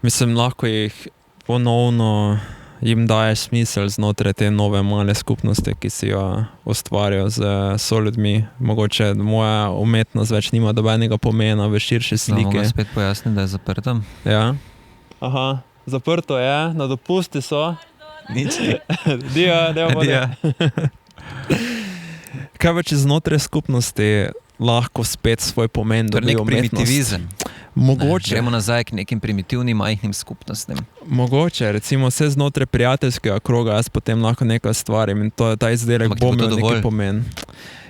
Mislim, lahko jih ponovno jim daje smisel znotraj te nove male skupnosti, ki si jo ustvarjajo z soljudmi. Mogoče moja umetnost več nima dobenega pomena v širši sliki. Mogo spet pojasniti, da je zaprta? Ja. Aha, zaprto je, na dopusti so. Nič. Dija vode. Kaj pa če znotraj skupnosti lahko spet svoj pomen To je dobi nek umetnost? primitivizem. Mogoče. Gremo nazaj k nekim primitivnim, majhnim skupnostim. Mogoče, recimo vse znotraj prijateljskega kroga, jaz potem lahko nekaj stvarim in ta izdelek Ampak ti bo bo to imel neki dovolj? pomen.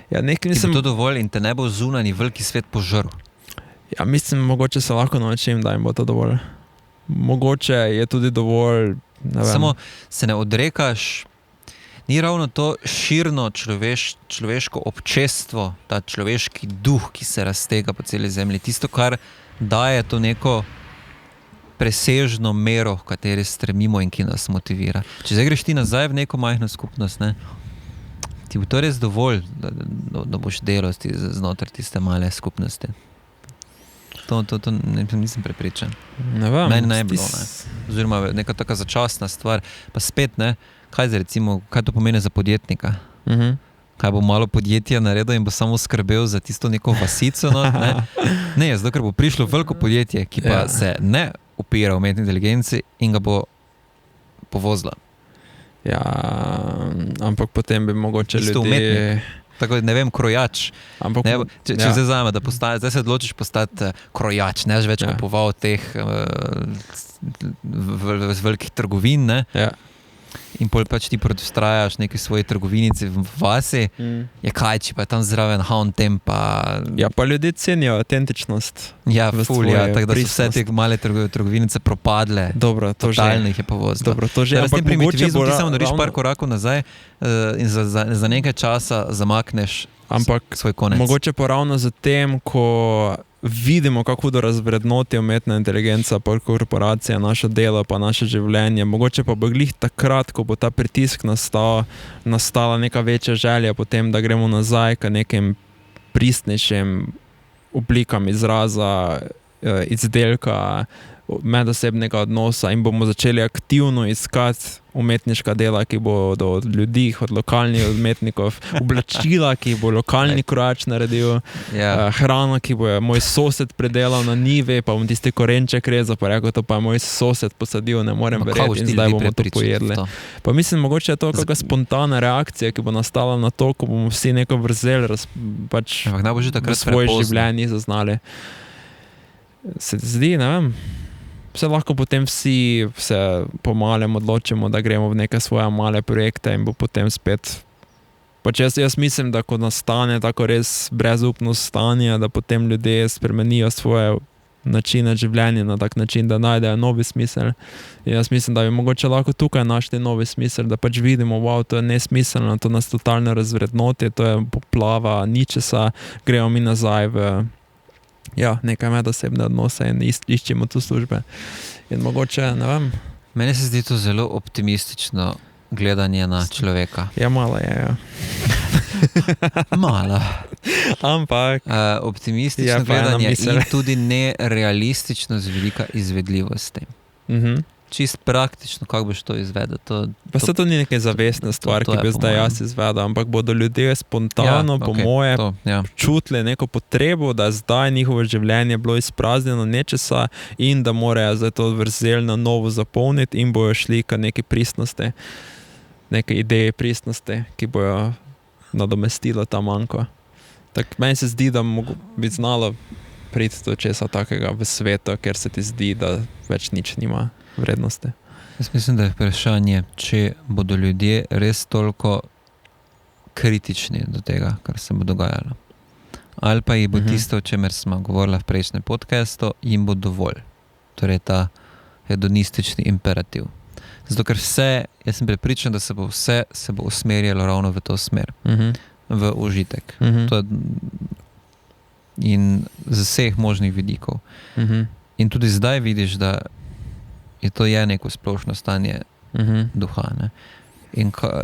Ja, Ti bo to dovolj in te ne bo zunanji veliki svet požrl. ja, mislim, mogoče se lahko naučim, da jim bo to dovolj. Mogoče je tudi dovolj, ne vem. Samo se ne odrekaš, ni ravno to širno človeško občestvo, ta človeški duh, ki se raztega po celi zemlji, tisto, kar daje to neko presežno mero, v kateri stremimo in ki nas motivira. Če zdaj greš ti nazaj v neko majhno skupnost, ne, ti bo to res dovolj, da boš delal znotraj tiste male skupnosti. To nisem prepričan. Ne vem. Meni ne bi bilo, ne. Oziroma neka taka začasna stvar. Pa spet, ne, kaj to pomeni za podjetnika? Kaj bo malo podjetja naredil in bo samo skrbel za tisto neko vasico? No, ne, zato ker bo prišlo veliko podjetje, ki pa se ne opira umetni inteligenci in ga bo povozila. Ja, ampak potem bi mogoče Isto ljudje... umetnik. Tako, ne vem, krojač. Ampak, Ne, če zdaj zame, da zdaj se odločiš postati krojač, ne več Ja. kupoval teh z velikih trgovin, ne? Ja. In pol pač ti vztrajaš v neki svoji trgovinici v vasi, je kaj, če pa je tam zraven H&M pa... Ja, pa ljudje cenijo autentičnost. Ja, v ful, ja, svojo tako da so vse pristnost. te male trgovinice propadle. Dobro, to že. Totalno jih je povozilo. Dobro, to že, S tem ampak mogoče primitivizmom bo ti samo nariš ravno- par korakov nazaj in za nekaj časa zamakneš Ampak svoj konec. mogoče pa ravno z tem, ko vidimo, kako hudo razvrednoti umetna inteligenca, pa korporacija, naše delo, pa naše življenje. Mogoče pa bo glih takrat, ko bo ta pritisk nastala neka večja želja potem, da gremo nazaj k nekim pristnejšim oblikam izraza, izdelka, medosebnega odnosa in bomo začeli aktivno iskati umetniška dela, ki bodo od ljudi, od lokalnih umetnikov, oblačila, ki jih bo lokalni krojač naredil, Ja. hrana, ki bo jo moj sosed predelal na njivi, pa bom tisti korenček rezal, pa rekel, to pa je moj sosed posadil, ne morem verjeti in zdaj bomo to pojedli. Pa mislim, mogoče je to kakšna spontana reakcija, ki bo nastala na to, ko bomo vsi neko vrzel pač Ampak naj bo že v takrat svoje prepozno. življenje zaznali. Se ti zdi, ne vem, vse lahko potem vsi se pomalem odločimo, da gremo v neke svoje male projekte in bo potem spet. Pač jaz mislim, da ko nastane tako res brezupno stanje, da potem ljudje spremenijo svoje načine življenja na tak način, da najdejo novi smisel. In jaz mislim, da bi mogoče lahko tukaj našli novi smisel, da pač vidimo, wow, to je nesmiselno, to nas totalno razvrednoti, to je poplava ničesa, gremo mi nazaj v nekaj medosebne odnose in iščemo tu službe. In mogoče, ne vem. Meni se zdi to zelo optimistično gledanje na človeka. Ja, malo je, ja. Malo. Ampak, Optimistično Je pa ena gledanje misel. in tudi nerealistično z velika izvedljivosti. čist praktično, kako boš to izvedel. Pa se to ni neka zavestna stvar, ki bi zdaj jaz izvedel, ampak bodo ljudje spontano, po moje, čutili neko potrebo, da zdaj njihovo življenje bilo izpraznjeno nečesa in da morajo zdaj to vrzel na novo zapolniti in bojo šli ka neki pristnosti, neke ideje pristnosti, ki bojo nadomestilo ta manjko. Tak meni se zdi, da bi znalo priti do česa takega v svetu, ker se ti zdi, da več nič nima vrednosti. Jaz mislim, da je vprašanje, če bodo ljudje res toliko kritični do tega, kar se bo dogajalo. Ali pa jih bo tisto, o čemer smo govorili v prejšnjem podcastu, jim bo dovolj. Torej ta hedonistični imperativ. Zato ker jaz sem prepričan, da se bo usmerjalo ravno v to smer. V užitek. To je, in z vseh možnih vidikov. In tudi zdaj vidiš, da to je neko splošno stanje duha. Ne?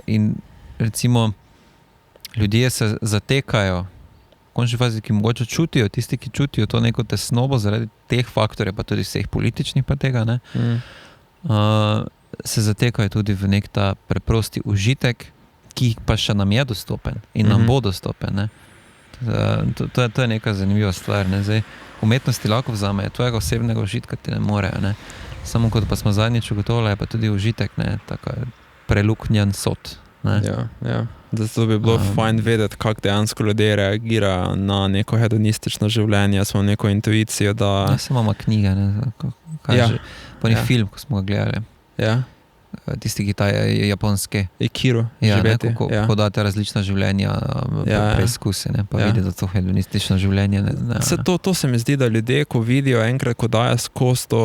In recimo ljudje se zatekajo, v končni fazi, ki mogoče čutijo, tisti, ki čutijo to neko tesnobo zaradi teh faktorjev, pa tudi vseh političnih pa tega, ne? Se zatekajo tudi v nek ta preprosti užitek, ki pa še nam je dostopen in nam bo dostopen. Ne? To je neka zanimiva stvar. Ne? Zdaj, umetnosti lahko vzamejo, tvojega osebnega užitka ti ne morejo. Ne? Samo kot pa smo zadnjič ugotovili, je pa tudi užitek, ne? Tako preluknjan sod. Ne? Ja. Zato bi bilo fajn vedeti, kako dejansko ljudje reagirajo na neko hedonistično življenje, smo neko intuicijo, da... Ja, samo ima knjige, ne? Pa ni film, ko smo ga gledali. Ja. Tisti, ki ta japonske. Ikiru, živeti. Ko date različna življenja preizkusi, pa vidi, da to hedonistično življenje. To se mi zdi, da ljudje, ko vidijo enkrat, ko dajo skozi to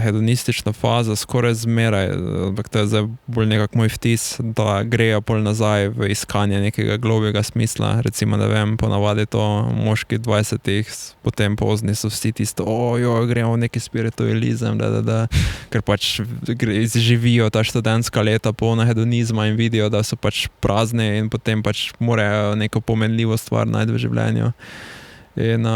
hedonistično fazo, skoraj zmeraj, ampak to je zdaj bolj nekak moj vtis, da grejo pol nazaj v iskanje nekega globjega smisla. Recimo, da vem, ponavadi to moški 20-ih, potem pozni so vsi tisto, gremo v neki spiritualizem, ker pač živijo ta študentska leta polna hedonizma in vidijo, da so pač prazne in potem pač morajo neko pomenljivo stvar najti v življenju. In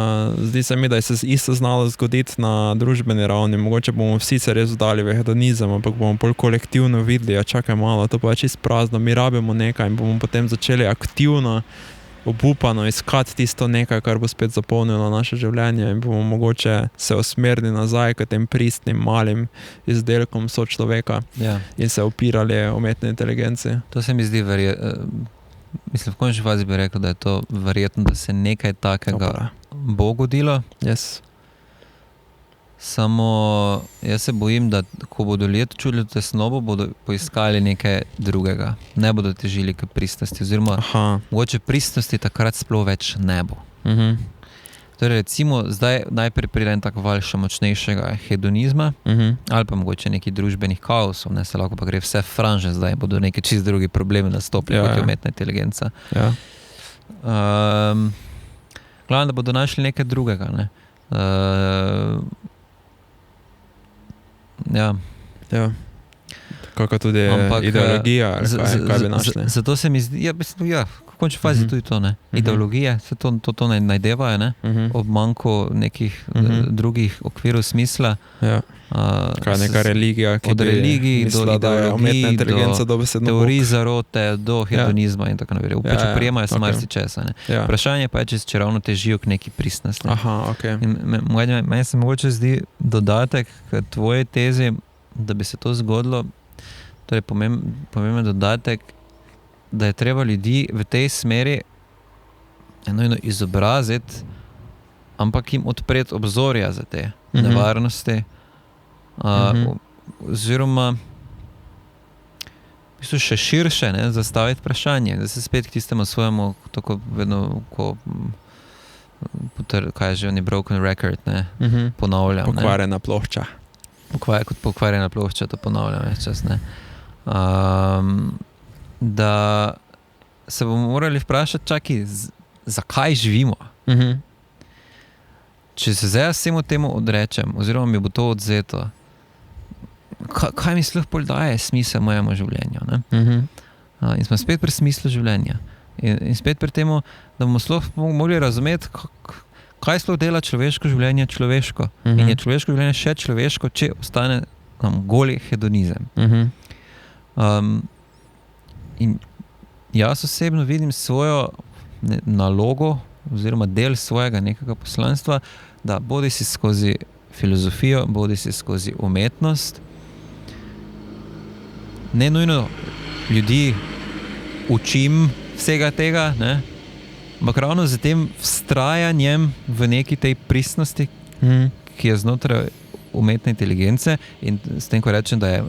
zdi se mi, da je se isto znalo zgoditi na družbeni ravni. Mogoče bomo vsi se res vdali v hedonizem, ampak bomo bolj kolektivno videli, čakaj malo, to pa je čisto prazno, mi rabimo nekaj in bomo potem začeli aktivno, obupano iskati tisto nekaj, kar bo spet zapolnilo naše življenje in bomo mogoče se usmerili nazaj k tem pristnim, malim izdelkom sočloveka in se opirali umetni inteligenci. To se mi zdi mislim, v končni fazi bi rekel, da je to verjetno, da se nekaj takega bo godilo. Yes. Samo jaz se bojim, da ko bodo ljudje čuli tesnobo, bodo poiskali nekaj drugega. Ne bodo težili k pristnosti, oziroma mogoče pristnosti takrat sploh več ne bo. Torej recimo zdaj najprej pride en tak val še močnejšega hedonizma, ali pa mogoče nekih družbenih kaosov, ne, se lahko pa gre vse franže, zdaj bodo neki čist drugi problemi nastopili, kot je umetna inteligenca. Glavno, da bodo našli nekaj drugega, ne. Ja. Kakva tudi ideologija, kaj bi našli? Zato se mi zdi, v končni fazi tudi to, ne. Ideologije, se to najdevajo, ne, ob manjku nekih drugih okvirov smisla. Kaj je neka religija, ki od religij do ideologij, do teorij zarote, do hedonizma in tako naprej. Prijemajo se marsičesa, ne. Vprašanje pa je, če ravno težijo k neki pristnosti. Meni se mogoče zdi dodatek k tvoji tezi, da bi se to zgodilo, torej pomemben dodatek, da je treba ljudi v tej smeri eno izobraziti, ampak jim odpreti obzorja za te nevarnosti, oziroma v bistvu še širše, ne, zastaviti vprašanje, da se spet k tistemu svojemu, tako vedno, ko kaj je že oni broken record, ne, ponavljam. Pokvarjena plošča. Kot pokvarjena plošča, to ponavljam več čas, ne. Da se bomo morali vprašati, zakaj živimo? Če se zdaj vsemu temu odrečem, oziroma mi bo to odzeto, kaj mi sploh pol daje smisel mojemu življenju? Ne? In smo spet pri smislu življenja. In spet pri temu, da bomo sploh mogli razumeti, kaj sploh dela človeško življenje človeško. In je človeško življenje še človeško, če ostane goli hedonizem. In jaz osebno vidim svojo nalogo oziroma del svojega nekega poslanstva, da bodi si skozi filozofijo, bodi si skozi umetnost, ne nujno ljudi učim vsega tega, ne? Ampak ravno z tem vztrajanjem v neki tej pristnosti, ki je znotraj umetne inteligence, in s tem, ko rečem, da je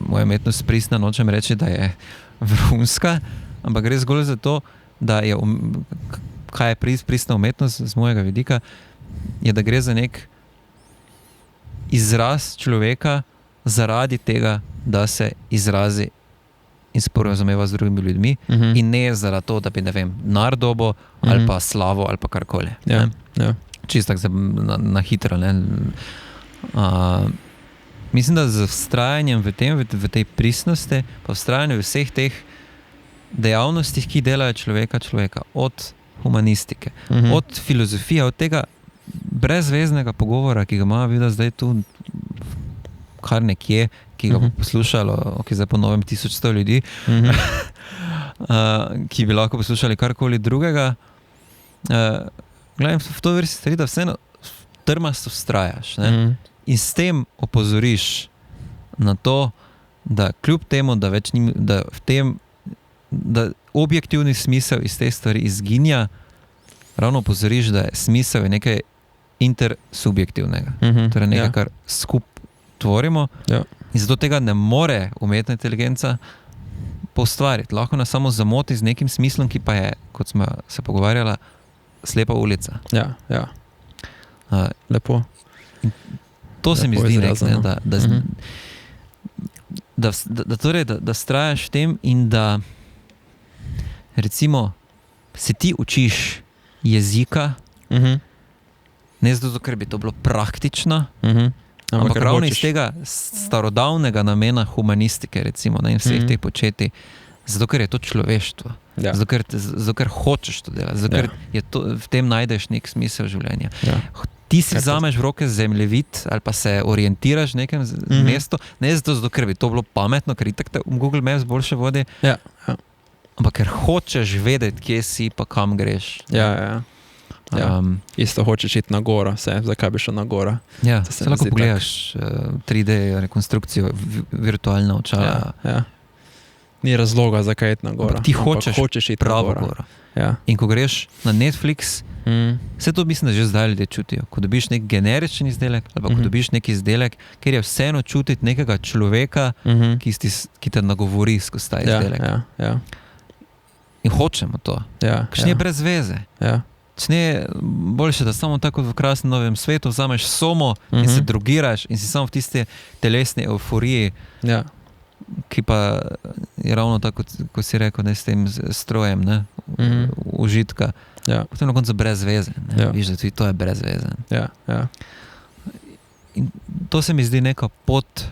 moja umetnost pristna, nočem reči, da je vrhunska, ampak gre zgolj za to, da je kaj je pristna umetnost z mojega vidika, je, da gre za nek izraz človeka zaradi tega, da se izrazi in sporazumeva z drugimi ljudmi, in ne zaradi to, da bi, ne vem, nardobo ali pa slavo ali pa karkoli. Čisto tako na hitro. Mislim, da z vztrajanjem v tej pristnosti, pa vztrajanjem v vseh teh dejavnostih, ki delajo človeka, od humanistike, od filozofije, od tega brezveznega pogovora, ki ga ima videti zdaj tu kar nekje, ki ga bo poslušalo, zdaj po novem 1100 ljudi, ki bi lahko poslušali karkoli drugega. Gledam, v to vrsti stvari, da vseeno trmasto vztrajaš, ne? In s tem opozoriš na to, da kljub temu, da več ni, da v tem, da objektivni smisel iz te stvari izginja, ravno opozoriš, da je smisel je nekaj intersubjektivnega. Torej nekaj, kar skupaj tvorimo. In zato tega ne more umetna inteligenca poustvariti. Lahko nas samo zamoti z nekim smislom, ki pa je, kot smo se pogovarjala, slepa ulica. Lepo. In to se mi zdi nekaj, da vztrajaš v tem in da recimo se ti učiš jezika, ne zato, ker bi to bilo praktično, ampak ravno iz tega starodavnega namena humanistike, recimo, in vseh teh početi, zato, ker je to človeštvo. Zato, ker hočeš to delati, zato, ker je to, v tem najdeš nek smisel življenja. Ti si vzameš v roke zemljevid ali pa se orientiraš v nekem mestu, ne zato, ker bi to bilo pametno, ker itak te Google Maps boljše vodi, ampak ker hočeš vedeti, kje si pa kam greš. Isto hočeš iti na goro, zakaj bi šel na goro. Se lahko pogledaš 3D rekonstrukcijo, virtualna očala. Ni razloga, zakaj iti na goro. Ti hočeš iti pravo goro. In ko greš na Netflix, vse to mislim, da že zdaj ljudje čutijo. Ko dobiš nek generičen izdelek, ali pa ko dobiš nek izdelek, kjer je vseeno čutiti nekega človeka, ki te nagovori skozi ta izdelek. In hočemo to. Kakšne je brez veze. Ne boljše, da samo tako v krasnem novem svetu vzameš somo in se drogiraš in si samo v tiste telesni euforiji, ki pa je ravno tako, kot si rekel, ne, s tem strojem, ne, užitka. Potem na koncu brez veze. Viš, da tudi to je brez veze. In to se mi zdi neka pot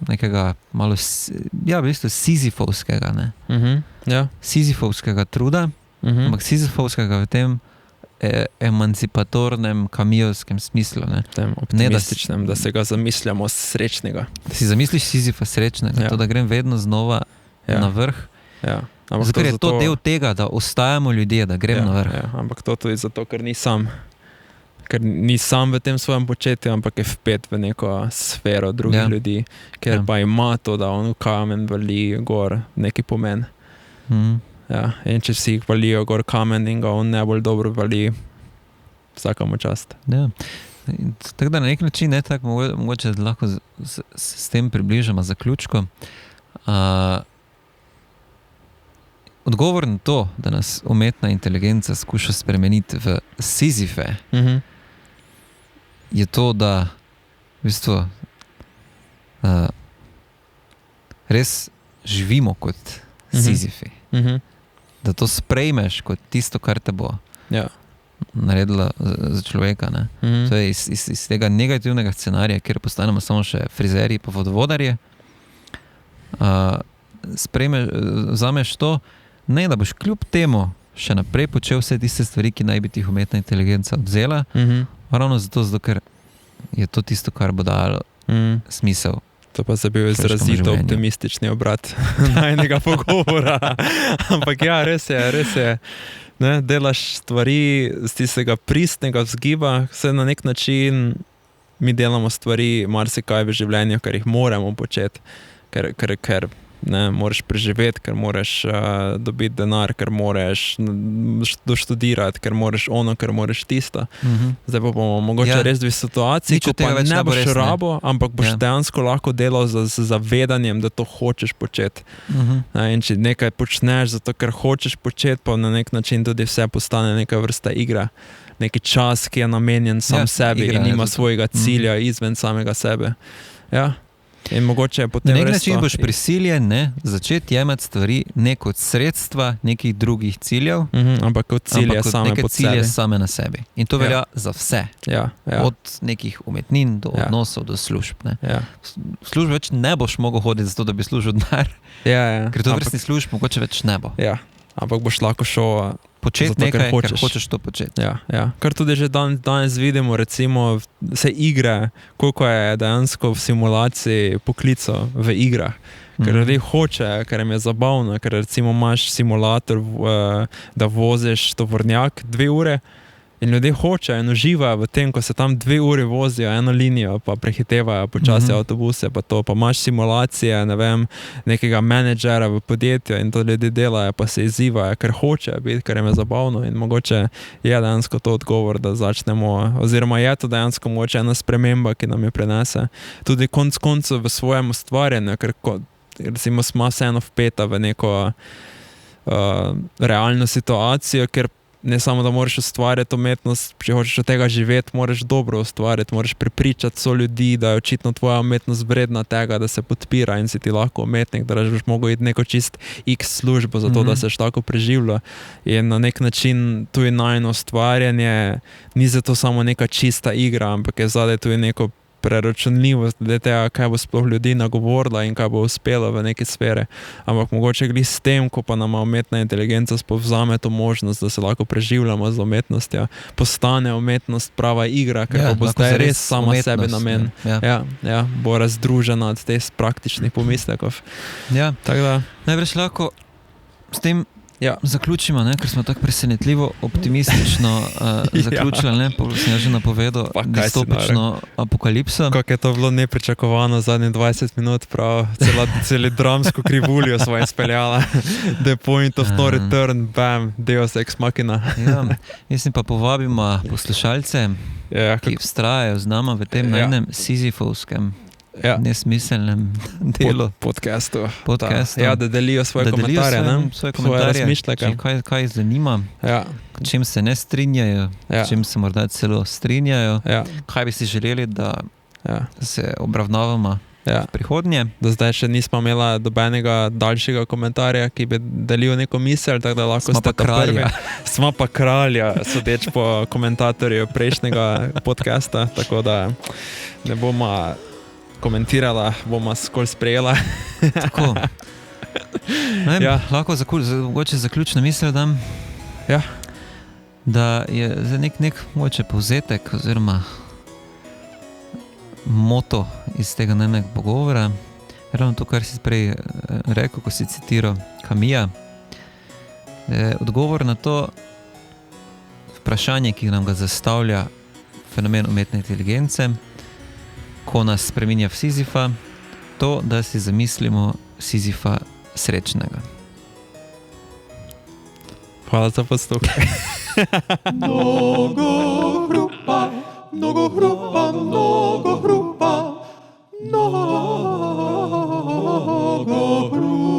nekega malo, v bistvu sizifovskega, ne. Sizifovskega truda, ampak sizifovskega v tem emancipatornem, kamijovskem smislu. Tem optimističnem, da se ga zamišljamo srečnega. Da si zamisliš Sizifa srečnega, to, da grem vedno znova na vrh. Zato, ker je to del tega, da ostajamo ljudje, da grem na vrh. Ampak to tudi zato, ker ni sam v tem svojem početju, ampak je vpet v neko sfero drugih ljudi, ker pa ima to, da on kamen vali gor neki pomen. In če si jih valijo gor kamen in ga on najbolj dobro vali, vsakemu čast. Tako da na nek način, ne tako, mogoče lahko s tem približamo zaključko. Odgovor na to, da nas umetna inteligenca skuša spremeniti v Sizife, je to, da v bistvu res živimo kot Sizifi. Da to sprejmeš kot tisto, kar te bo naredila za človeka. To je iz tega negativnega scenarija, kjer postanemo samo še frizerji pa vodovodarje. Vzameš to, ne da boš kljub temu še naprej počel vse tiste stvari, ki naj bi ti umetna inteligenca vzela, ravno zato, ker je to tisto, kar bo dalo smisel To pa je bil izrazito življenju. optimistični obrat najnega pogovora. Ampak ja, res je. Ne, delaš stvari z tistega pristnega vzgiba, vse na nek način mi delamo stvari, marsikaj v življenju, ker jih moramo početi, ker ne, moraš preživeti, ker moraš dobiti denar, ker moraš doštudirati, ker moraš ono, ker moraš tisto. Zdaj pa bomo mogoče res v situaciji, ko pa ne boš rabo, ampak boš dejansko lahko delal z zavedanjem, da to hočeš početi. In če nekaj počneš zato, ker hočeš početi, pa na nek način tudi vse postane neka vrsta igra. Neki čas, ki je namenjen sam sebi in nima svojega cilja izven samega sebe. Ja. In mogoče potem na nek način boš prisiljen začeti jemati stvari ne kot sredstva nekih drugih ciljev, ampak kot cilje same na sebi. In to velja za vse. Od nekih umetnin do odnosov, do služb. V službi več ne boš mogel hoditi zato, da bi služil denar, ker to vrstni služb mogoče več ne bo. Ampak boš lahko šel početi nekaj, ker hočeš to početi. Kar tudi že danes vidimo, recimo vse igre, koliko je dejansko v simulaciji poklicov v igrah. Ker ljudi hoče, ker jim je zabavno, ker recimo imaš simulator, da voziš tovornjak 2 ure in ljudje hočejo in uživajo v tem, ko se tam 2 uri vozijo eno linijo, pa prehitevajo počasi avtobuse, pa imaš simulacije, ne vem, nekega menedžera v podjetju in to ljudje delajo, pa se izzivajo, ker hočejo biti, ker jim je zabavno in mogoče je dejansko to odgovor, da začnemo, oziroma je to dejansko mogoče ena sprememba, ki nam je prinese. Tudi konec koncev v svojem ustvarjanju, ker recimo smo vseeno vpeta v neko realno situacijo, ker ne samo, da moraš ustvarjati umetnost, če hočeš od tega živeti, moraš dobro ustvarjati, moraš prepričati so ljudi, da je očitno tvoja umetnost vredna tega, da se podpira in si ti lahko umetnik, da boš mogel iti neko čist X službo za to, da seš tako preživljal. In na nek način tudi najno ustvarjanje ni zato samo neka čista igra, ampak je zadaj tudi neko preračunljivost glede tega, kaj bo sploh ljudi nagovorila in kaj bo uspelo v neki sferi. Ampak mogoče gli s tem, ko pa nama umetna inteligenca spovzame to možnost, da se lahko preživljamo z umetnostjo, postane umetnost prava igra, ker bo zdaj res sama sebi namen. Bo razdružena od teh praktičnih pomislekov. Tako da najbrž lahko s tem zaključimo, ker smo tako presenetljivo optimistično zaključili, sem že napovedal distopično apokalipso. Kako je to bilo nepričakovano zadnjih 20 minut, prav celi dramsko krivuljo sva izpeljala. The point of no return, bam, Deus ex machina. Mislim pa povabimo poslušalce, ki vztrajajo z nama v tem najnem sizifovskem nesmiselnem delu podcastu. Da delijo svoje komentarje, razmišljake. Kaj jih zanima, čem se ne strinjajo, čem se morda celo strinjajo, kaj bi si želeli, da se obravnavamo v prihodnje. Do zdaj še nismo imela dobenega daljšega komentarja, ki bi delil neko misel, tako da lahko ste prvi. Smo pa kralja, sodeč po komentatorju prejšnjega podcasta, tako da ne bomo komentirala, bomo skolj sprejela. Tako. Lahko mogoče zaključno misel dam, da je za nek mogoče povzetek oziroma moto iz tega najnega pogovora, ravno to, kar si prej rekel, ko si citiral Camilla, odgovor na to vprašanje, ki nam ga zastavlja fenomen umetne inteligence, ko nas spreminja v Sizifa, to, da si zamislimo Sizifa srečnega. Hvala za posluh. Mnogo hrupa, mnogo hrupa, mnogo hrupa, mnogo hrupa.